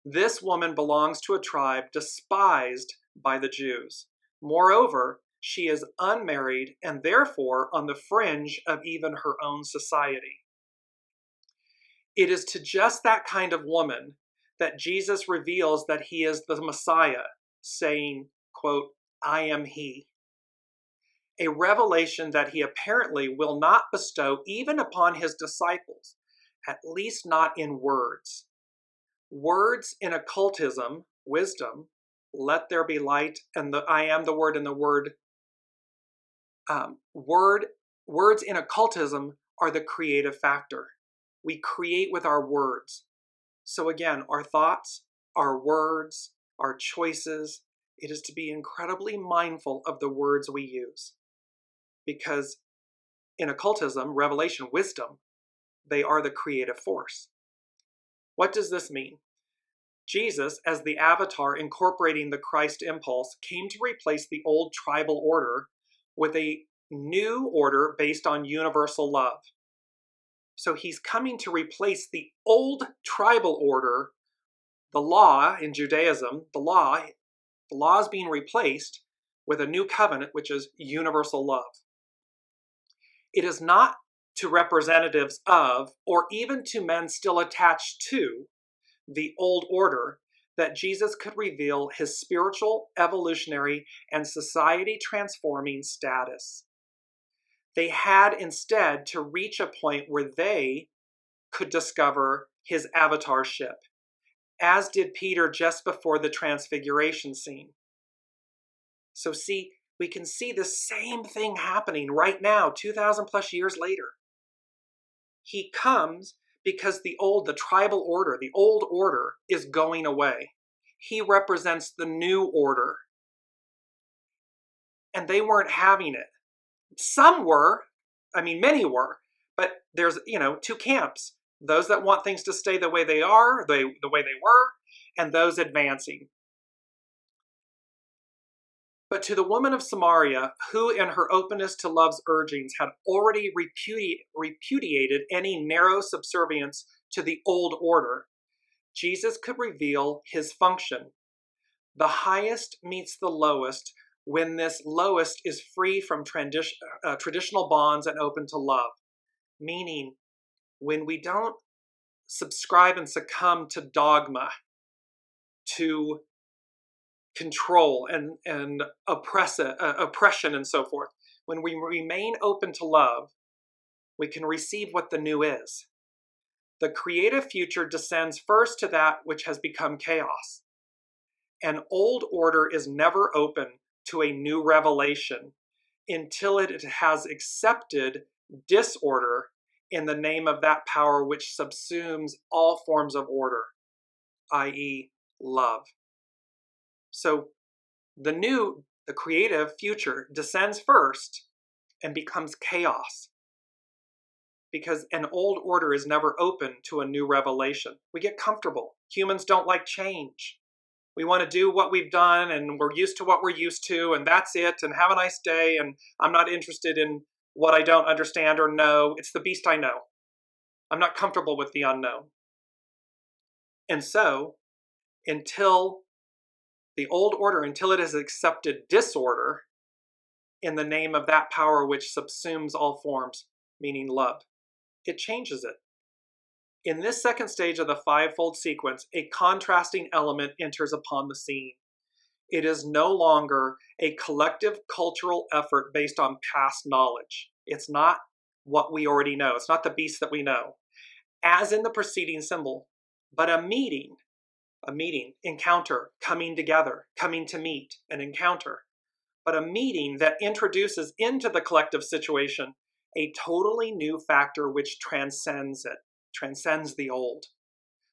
This woman belongs to a tribe despised by the Jews. Moreover, she is unmarried and therefore on the fringe of even her own society. It is to just that kind of woman that Jesus reveals that he is the Messiah, saying, quote, I am he. A revelation that he apparently will not bestow even upon his disciples, at least not in words. Words in occultism, wisdom, let there be light, and the I am the word, and the word, words in occultism are the creative factor. We create with our words. So again, our thoughts, our words, our choices, it is to be incredibly mindful of the words we use. Because in occultism, revelation, wisdom, they are the creative force. What does this mean? Jesus, as the avatar incorporating the Christ impulse, came to replace the old tribal order with a new order based on universal love. So he's coming to replace the old tribal order, the law in Judaism, the law is being replaced with a new covenant, which is universal love. It is not to representatives of, or even to men still attached to, the old order that Jesus could reveal his spiritual, evolutionary, and society-transforming status. They had instead to reach a point where they could discover his avatarship, as did Peter just before the transfiguration scene. So see, we can see the same thing happening right now, 2,000 plus years later. He comes because the tribal order, the old order is going away. He represents the new order. And they weren't having it. Some were, many were, but there's, two camps. Those that want things to stay the way they are, the way they were, and those advancing. But to the woman of Samaria, who in her openness to love's urgings had already repudiated any narrow subservience to the old order, Jesus could reveal his function. The highest meets the lowest when this lowest is free from traditional bonds and open to love. Meaning, when we don't subscribe and succumb to dogma, to control and oppression and so forth. When we remain open to love, we can receive what the new is. The creative future descends first to that which has become chaos. An old order is never open to a new revelation until it has accepted disorder in the name of that power which subsumes all forms of order, i.e., love. So the creative future descends first and becomes chaos because an old order is never open to a new revelation. We get comfortable. Humans don't like change. We want to do what we've done and we're used to what we're used to and that's it and have a nice day and I'm not interested in what I don't understand or know. It's the beast I know. I'm not comfortable with the unknown. And so, until it has accepted disorder in the name of that power which subsumes all forms, meaning love, it changes it. In this second stage of the fivefold sequence, a contrasting element enters upon the scene. It is no longer a collective cultural effort based on past knowledge. It's not what we already know. It's not the beast that we know, as in the preceding symbol, but a meeting, encounter, coming together, coming to meet, an encounter, but a meeting that introduces into the collective situation a totally new factor which transcends it, transcends the old.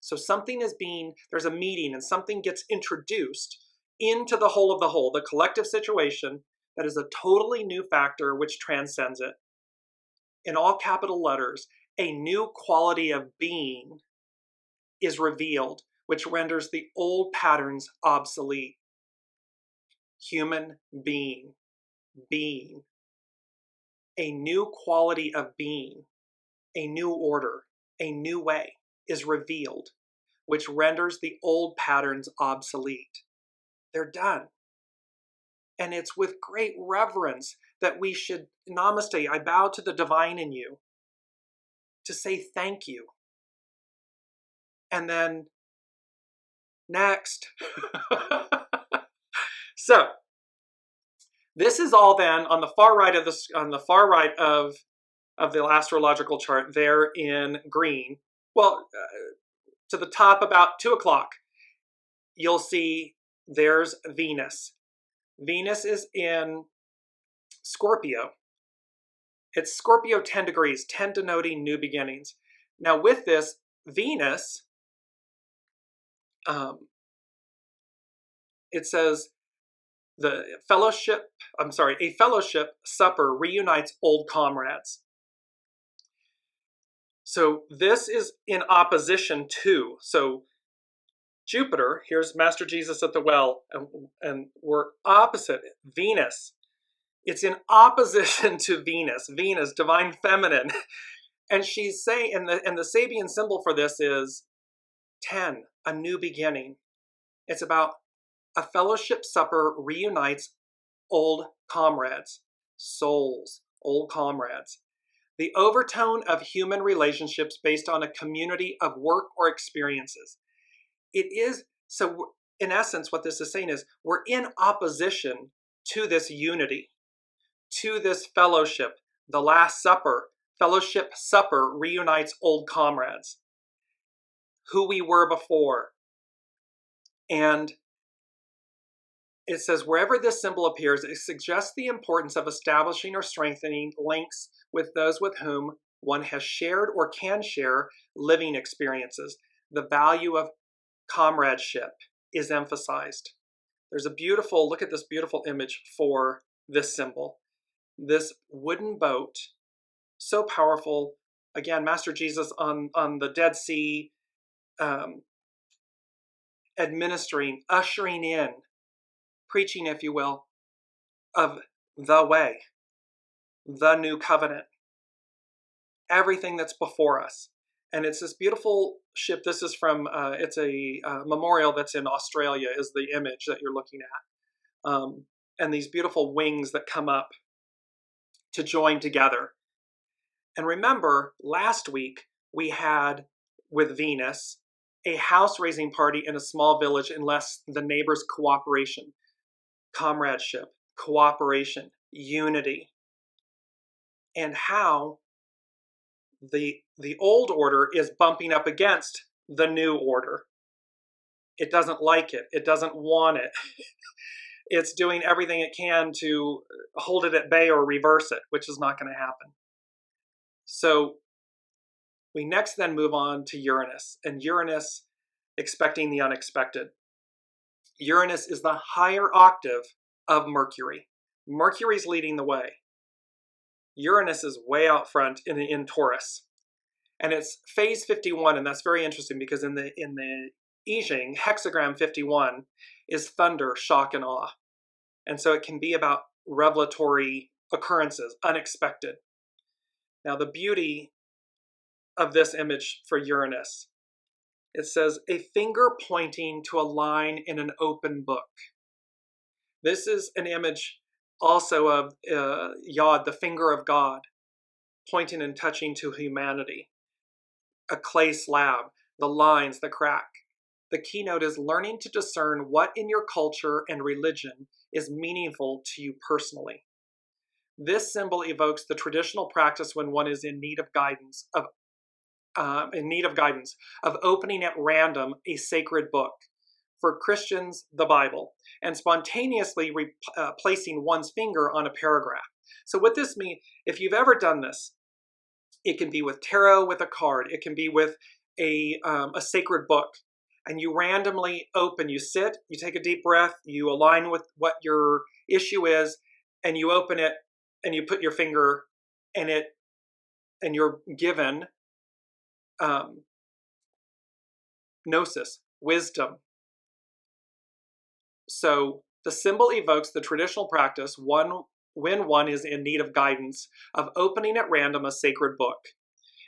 So there's a meeting and something gets introduced into the whole of the whole, the collective situation that is a totally new factor which transcends it. In all capital letters, a new quality of being is revealed, which renders the old patterns obsolete. Human being. A new quality of being, a new order, a new way is revealed, which renders the old patterns obsolete. They're done. And it's with great reverence that we should, namaste, I bow to the divine in you, to say thank you. And then next. So this is all then on the far right of the astrological chart there in green. Well, to the top about 2 o'clock, you'll see there's Venus. Venus is in Scorpio. It's Scorpio 10 degrees, 10 denoting new beginnings. Now with this, Venus, it says a fellowship supper reunites old comrades. So this is in opposition to, so Jupiter, here's Master Jesus at the well, and we're opposite Venus. It's in opposition to Venus, divine feminine. And she's saying, and the Sabian symbol for this is 10, a new beginning. It's about a fellowship supper reunites old comrades, souls, old comrades. The overtone of human relationships based on a community of work or experiences. It is, so in essence, what this is saying is we're in opposition to this unity, to this fellowship. The Last Supper, fellowship supper reunites old comrades, who we were before. And it says, wherever this symbol appears, it suggests the importance of establishing or strengthening links with those with whom one has shared or can share living experiences. The value of comradeship is emphasized. There's a beautiful, look at this beautiful image for this symbol. This wooden boat, so powerful. Again, Master Jesus on the Dead Sea, administering, ushering in, preaching, if you will, of the way, the new covenant, everything that's before us. And it's this beautiful ship. This is from, it's a memorial that's in Australia is the image that you're looking at. And these beautiful wings that come up to join together. And remember, last week we had, with Venus, a house-raising party in a small village unless the neighbors' cooperation, comradeship, cooperation, unity, and how the old order is bumping up against the new order. It doesn't like it. It doesn't want it. It's doing everything it can to hold it at bay or reverse it, which is not going to happen. So we next then move on to Uranus, and Uranus expecting the unexpected. Uranus is the higher octave of Mercury. Mercury's leading the way. Uranus is way out front in Taurus. And it's phase 51, and that's very interesting because in the I Ching, hexagram 51 is thunder, shock, and awe. And so it can be about revelatory occurrences, unexpected. Now the beauty of this image for Uranus, it says, a finger pointing to a line in an open book. This is an image also of Yod, the finger of God, pointing and touching to humanity. A clay slab, the lines, the crack. The keynote is learning to discern what in your culture and religion is meaningful to you personally. This symbol evokes the traditional practice when one is in need of guidance of opening at random a sacred book. For Christians, the Bible, and spontaneously placing one's finger on a paragraph. So what this means, if you've ever done this, it can be with tarot, with a card. It can be with a sacred book. And you randomly open, you sit, you take a deep breath, you align with what your issue is, and you open it, and you put your finger in it, and you're given gnosis, wisdom. So the symbol evokes the traditional practice when one is in need of guidance of opening at random a sacred book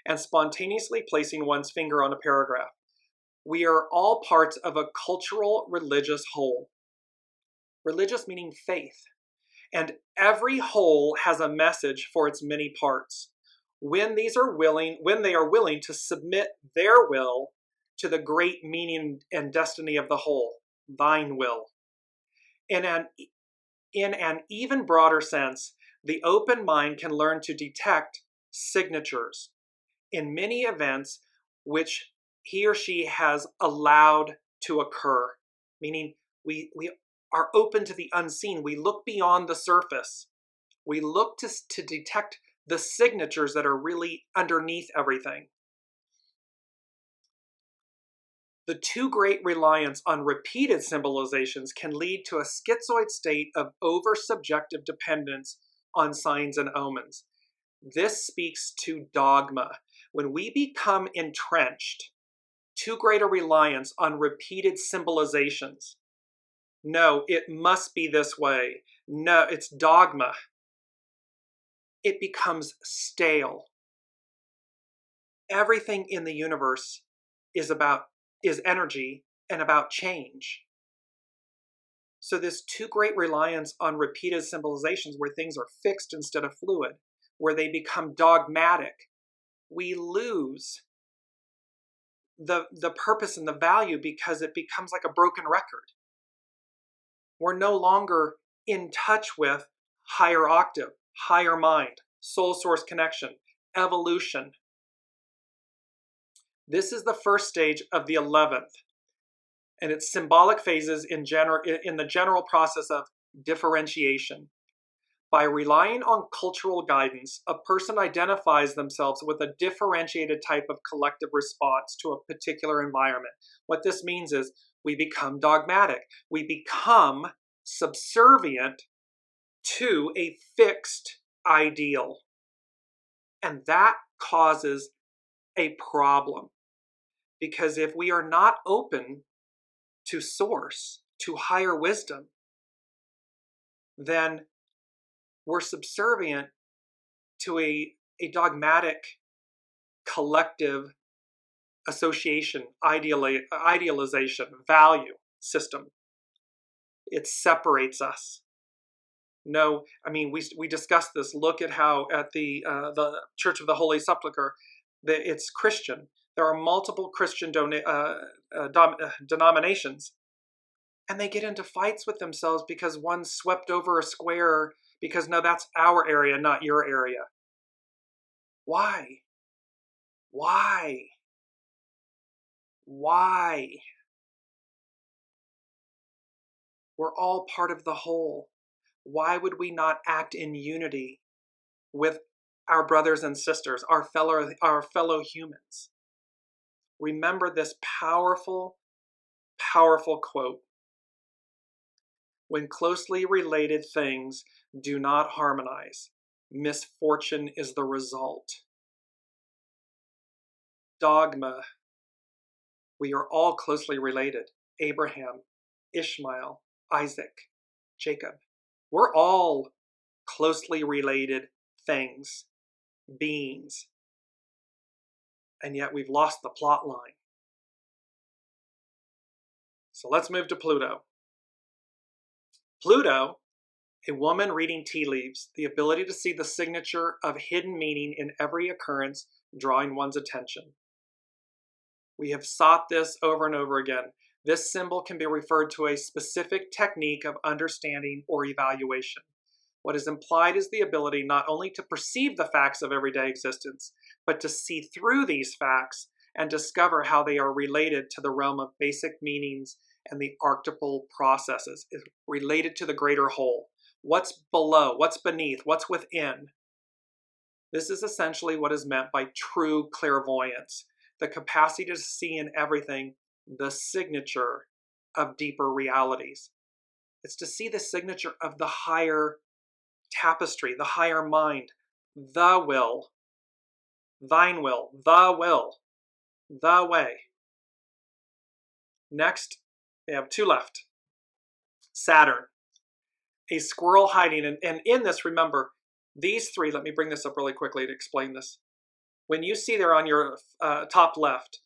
and spontaneously placing one's finger on a paragraph. We are all parts of a cultural religious whole. Religious meaning faith. And every whole has a message for its many parts. When they are willing to submit their will to the great meaning and destiny of the whole, thine will. In an even broader sense, the open mind can learn to detect signatures in many events which he or she has allowed to occur, meaning we are open to the unseen. We look beyond the surface. We look to detect the signatures that are really underneath everything. The too great reliance on repeated symbolizations can lead to a schizoid state of over-subjective dependence on signs and omens. This speaks to dogma. When we become entrenched, too great a reliance on repeated symbolizations. No, it must be this way. No, it's dogma. It becomes stale. Everything in the universe is energy and about change. So this too great reliance on repeated symbolizations where things are fixed instead of fluid, where they become dogmatic, we lose the purpose and the value because it becomes like a broken record. We're no longer in touch with higher octave, higher mind, soul source connection, evolution. This is the first stage of the 11th, and it's symbolic phases in the general process of differentiation. By relying on cultural guidance, a person identifies themselves with a differentiated type of collective response to a particular environment. What this means is we become dogmatic. We become subservient to a fixed ideal. And that causes a problem. Because if we are not open to source, to higher wisdom, then we're subservient to a dogmatic collective association, idealization, value system. It separates us. No, I mean, we discussed this. Look at how at the Church of the Holy Sepulchre, it's Christian. There are multiple Christian denominations, and they get into fights with themselves because one swept over a square because, no, that's our area, not your area. Why? Why? Why? We're all part of the whole. Why would we not act in unity with our brothers and sisters, our fellow humans? Remember this powerful, powerful quote. When closely related things do not harmonize, misfortune is the result. Dogma. We are all closely related. Abraham, Ishmael, Isaac, Jacob. We're all closely related things, beings. And yet we've lost the plot line. So let's move to Pluto. Pluto, a woman reading tea leaves, the ability to see the signature of hidden meaning in every occurrence, drawing one's attention. We have sought this over and over again. This symbol can be referred to a specific technique of understanding or evaluation. What is implied is the ability not only to perceive the facts of everyday existence, but to see through these facts and discover how they are related to the realm of basic meanings and the archetypal processes, is related to the greater whole. What's below, what's beneath, what's within. This is essentially what is meant by true clairvoyance, the capacity to see in everything the signature of deeper realities. It's to see the signature of the higher tapestry, the higher mind, the will, thine will, the way. Next, we have two left. Saturn, a squirrel hiding. And in this, remember, these three, let me bring this up really quickly to explain this. When you see there on your top left,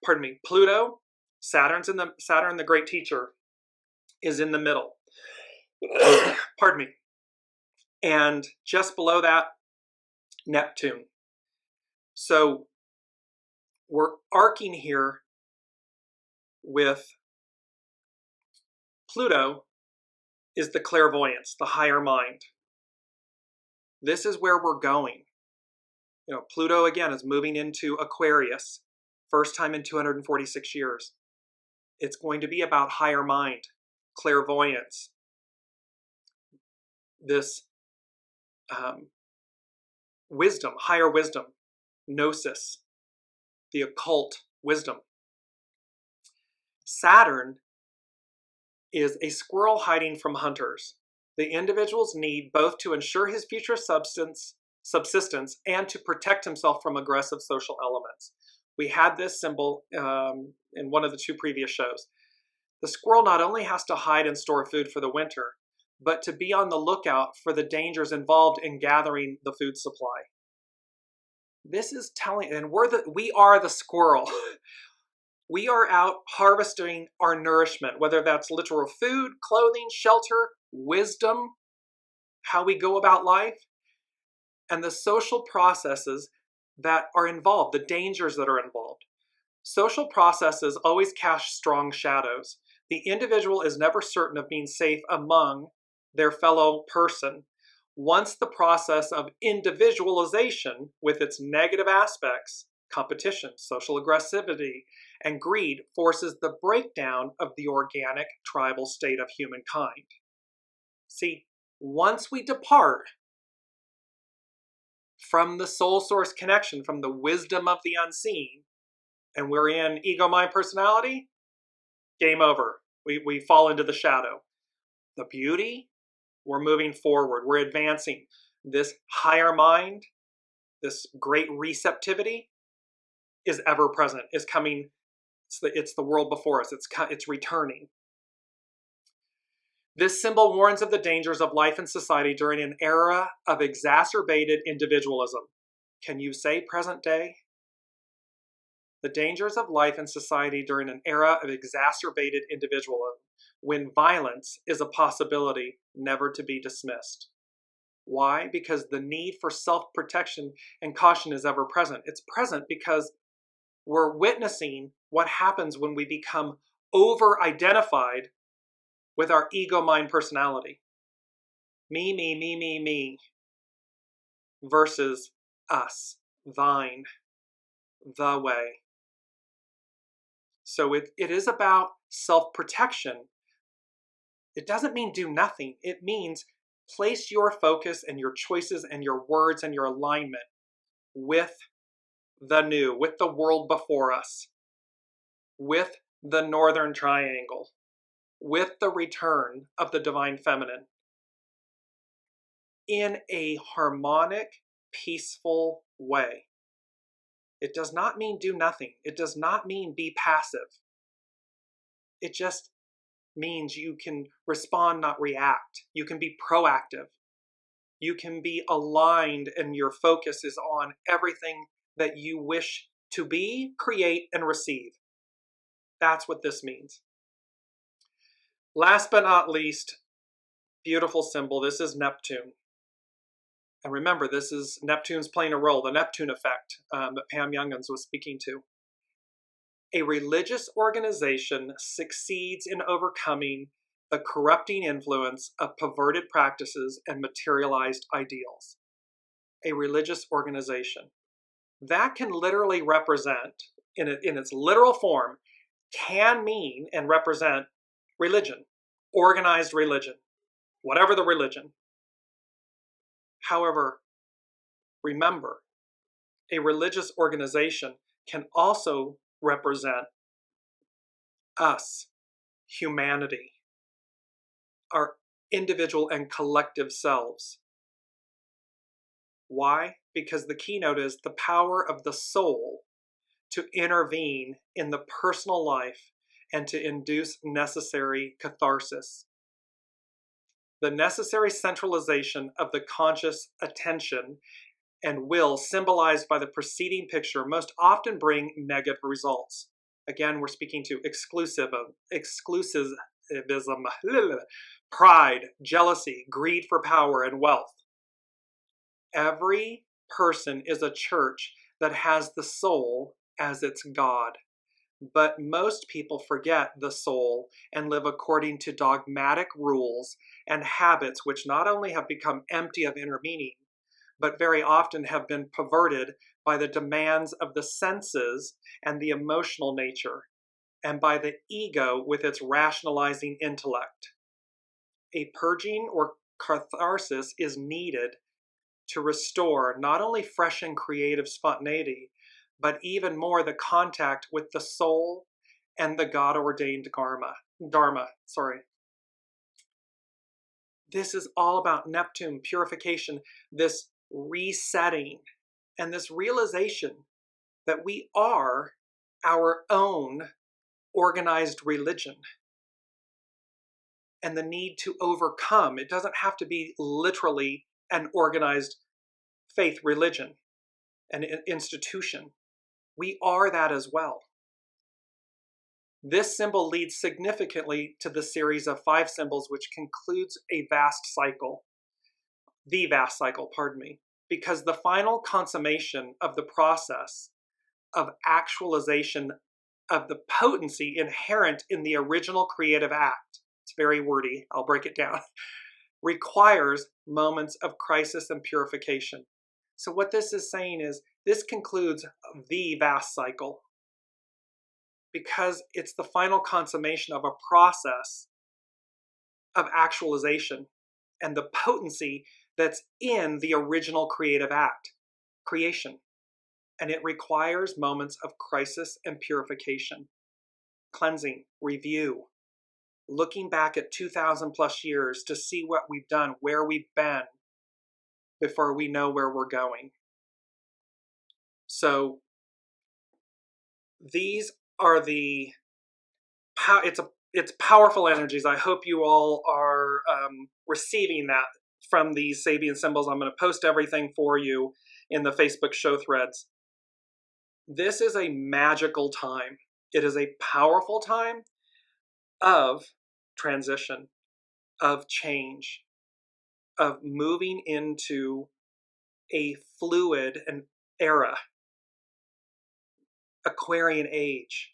pardon me, Pluto, Saturn, the great teacher, is in the middle. Pardon me. And just below that, Neptune. So we're arcing here with Pluto is the clairvoyance, the higher mind. This is where we're going. You know, Pluto again is moving into Aquarius, first time in 246 years. It's going to be about higher mind, clairvoyance, this wisdom, higher wisdom, gnosis, the occult wisdom. Saturn is a squirrel hiding from hunters. The individual's need both to ensure his future subsistence subsistence, and to protect himself from aggressive social elements. We had this symbol in one of the 2 previous shows. The squirrel not only has to hide and store food for the winter, but to be on the lookout for the dangers involved in gathering the food supply. This is telling, and we are the squirrel. We are out harvesting our nourishment, whether that's literal food, clothing, shelter, wisdom, how we go about life, and the social processes that are involved, the dangers that are involved. Social processes always cast strong shadows. The individual is never certain of being safe among their fellow person. Once the process of individualization, with its negative aspects, competition, social aggressivity, and greed, forces the breakdown of the organic tribal state of humankind. See, once we depart from the soul source connection, from the wisdom of the unseen, and we're in ego, mind, personality, game over. We fall into the shadow. The beauty, we're moving forward. We're advancing. This higher mind, this great receptivity is ever present, is coming. It's the world before us. It's returning. This symbol warns of the dangers of life and society during an era of exacerbated individualism. Can you say present day? The dangers of life and society during an era of exacerbated individualism, when violence is a possibility never to be dismissed. Why? Because the need for self-protection and caution is ever present. It's present because we're witnessing what happens when we become over-identified with our ego, mind, personality. Me, versus us, thine, the way. So it is about self-protection. It doesn't mean do nothing. It means place your focus and your choices and your words and your alignment with the new, with the world before us, with the Northern Triangle, with the return of the Divine Feminine in a harmonic, peaceful way. It does not mean do nothing. It does not mean be passive. It just means you can respond, not react. You can be proactive. You can be aligned and your focus is on everything that you wish to be, create, and receive. That's what this means. Last but not least, beautiful symbol. This is Neptune. And remember, this is Neptune's playing a role, the Neptune effect that Pam Youngans was speaking to. A religious organization succeeds in overcoming the corrupting influence of perverted practices and materialized ideals. A religious organization. That can literally represent, in its literal form, can mean and represent religion, organized religion, whatever the religion. However, remember, a religious organization can also represent us, humanity, our individual and collective selves. Why? Because the keynote is the power of the soul to intervene in the personal life and to induce necessary catharsis. The necessary centralization of the conscious attention and will symbolized by the preceding picture most often bring negative results. Again, we're speaking to exclusivism, pride, jealousy, greed for power, and wealth. Every person is a church that has the soul as its God. But most people forget the soul and live according to dogmatic rules and habits which not only have become empty of inner meaning, but very often have been perverted by the demands of the senses and the emotional nature, and by the ego with its rationalizing intellect. A purging or catharsis is needed to restore not only fresh and creative spontaneity, but even more the contact with the soul and the God-ordained Dharma. This is all about Neptune, purification, this resetting, and this realization that we are our own organized religion, and the need to overcome. It doesn't have to be literally an organized faith religion, an institution. We are that as well. This symbol leads significantly to the series of 5 symbols, which concludes a vast cycle, because the final consummation of the process of actualization of the potency inherent in the original creative act, it's very wordy, I'll break it down, requires moments of crisis and purification. So what this is saying is, this concludes the vast cycle, because it's the final consummation of a process of actualization and the potency that's in the original creative act, creation. And it requires moments of crisis and purification, cleansing, review, looking back at 2,000 plus years to see what we've done, where we've been, before we know where we're going. So these are it's powerful energies. I hope you all are receiving that from these Sabian symbols. I'm going to post everything for you in the Facebook show threads. This is a magical time. It is a powerful time of transition, of change, of moving into a fluid and era, Aquarian age,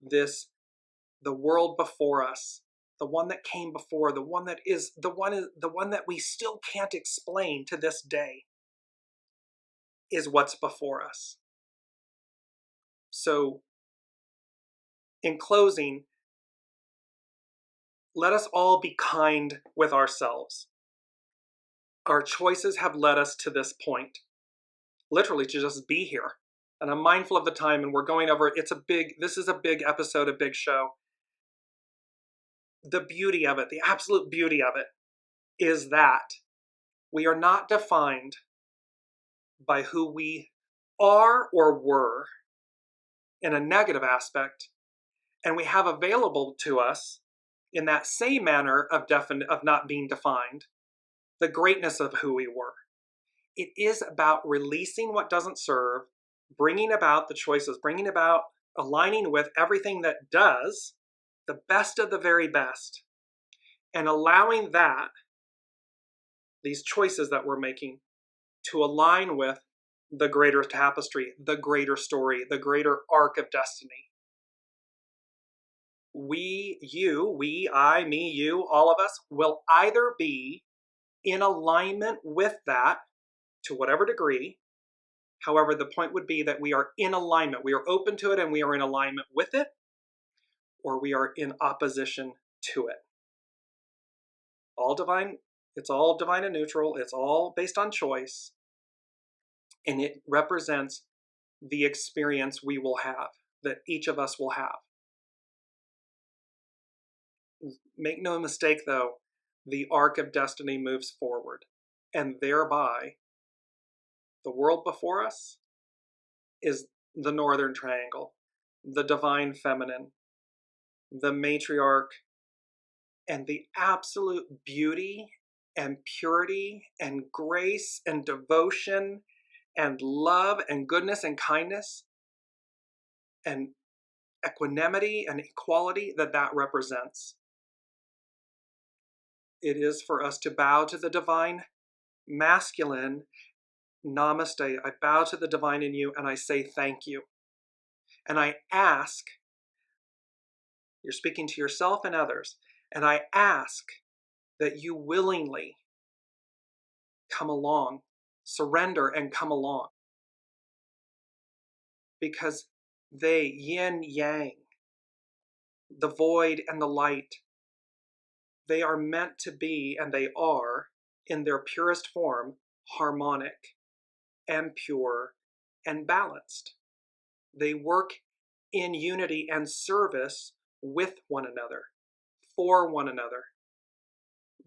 the world before us, the one that came before, the one that we still can't explain to this day, is what's before us. So, in closing, let us all be kind with ourselves. Our choices have led us to this point, literally to just be here. And I'm mindful of the time, and we're going over, this is a big episode, a big show. The beauty of it, the absolute beauty of it, is that we are not defined by who we are or were in a negative aspect, and we have available to us, in that same manner of not being defined, the greatness of who we were. It is about releasing what doesn't serve, bringing about the choices, bringing about aligning with everything that does, the best of the very best, and allowing these choices that we're making, to align with the greater tapestry, the greater story, the greater arc of destiny. We, I, me, you, all of us will either be in alignment with that to whatever degree. However, the point would be that we are in alignment. We are open to it and we are in alignment with it, or we are in opposition to it. All divine, it's all divine and neutral. It's all based on choice. And it represents the experience we will have, that each of us will have. Make no mistake, though, the arc of destiny moves forward, and thereby the world before us is the Northern Triangle, the divine feminine, the matriarch, and the absolute beauty and purity and grace and devotion and love and goodness and kindness and equanimity and equality that represents. It is for us to bow to the divine masculine. Namaste. I bow to the divine in you and I say thank you. And I ask, you're speaking to yourself and others, and I ask that you willingly come along, surrender and come along. Because they, yin, yang, the void and the light, they are meant to be, and they are, in their purest form, harmonic and pure and balanced. They work in unity and service with one another, for one another.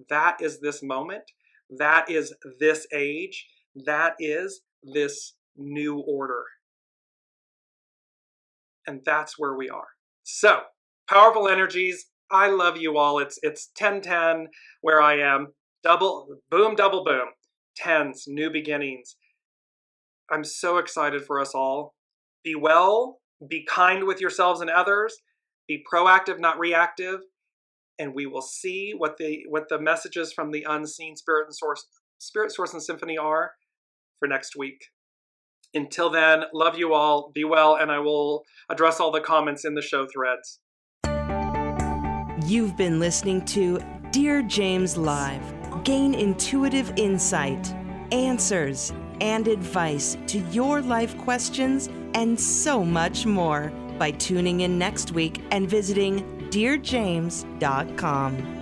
That is this moment. That is this age. That is this new order. And that's where we are. So, powerful energies. I love you all. It's 10:10 where I am. Double boom, double boom. Tens, new beginnings. I'm so excited for us all. Be well, be kind with yourselves and others, be proactive, not reactive, and we will see what the messages from the unseen spirit, source, and symphony are for next week. Until then, love you all, be well, and I will address all the comments in the show threads. You've been listening to Dearjames Live. Gain intuitive insight, answers, and advice to your life questions and so much more by tuning in next week and visiting dearjames.com.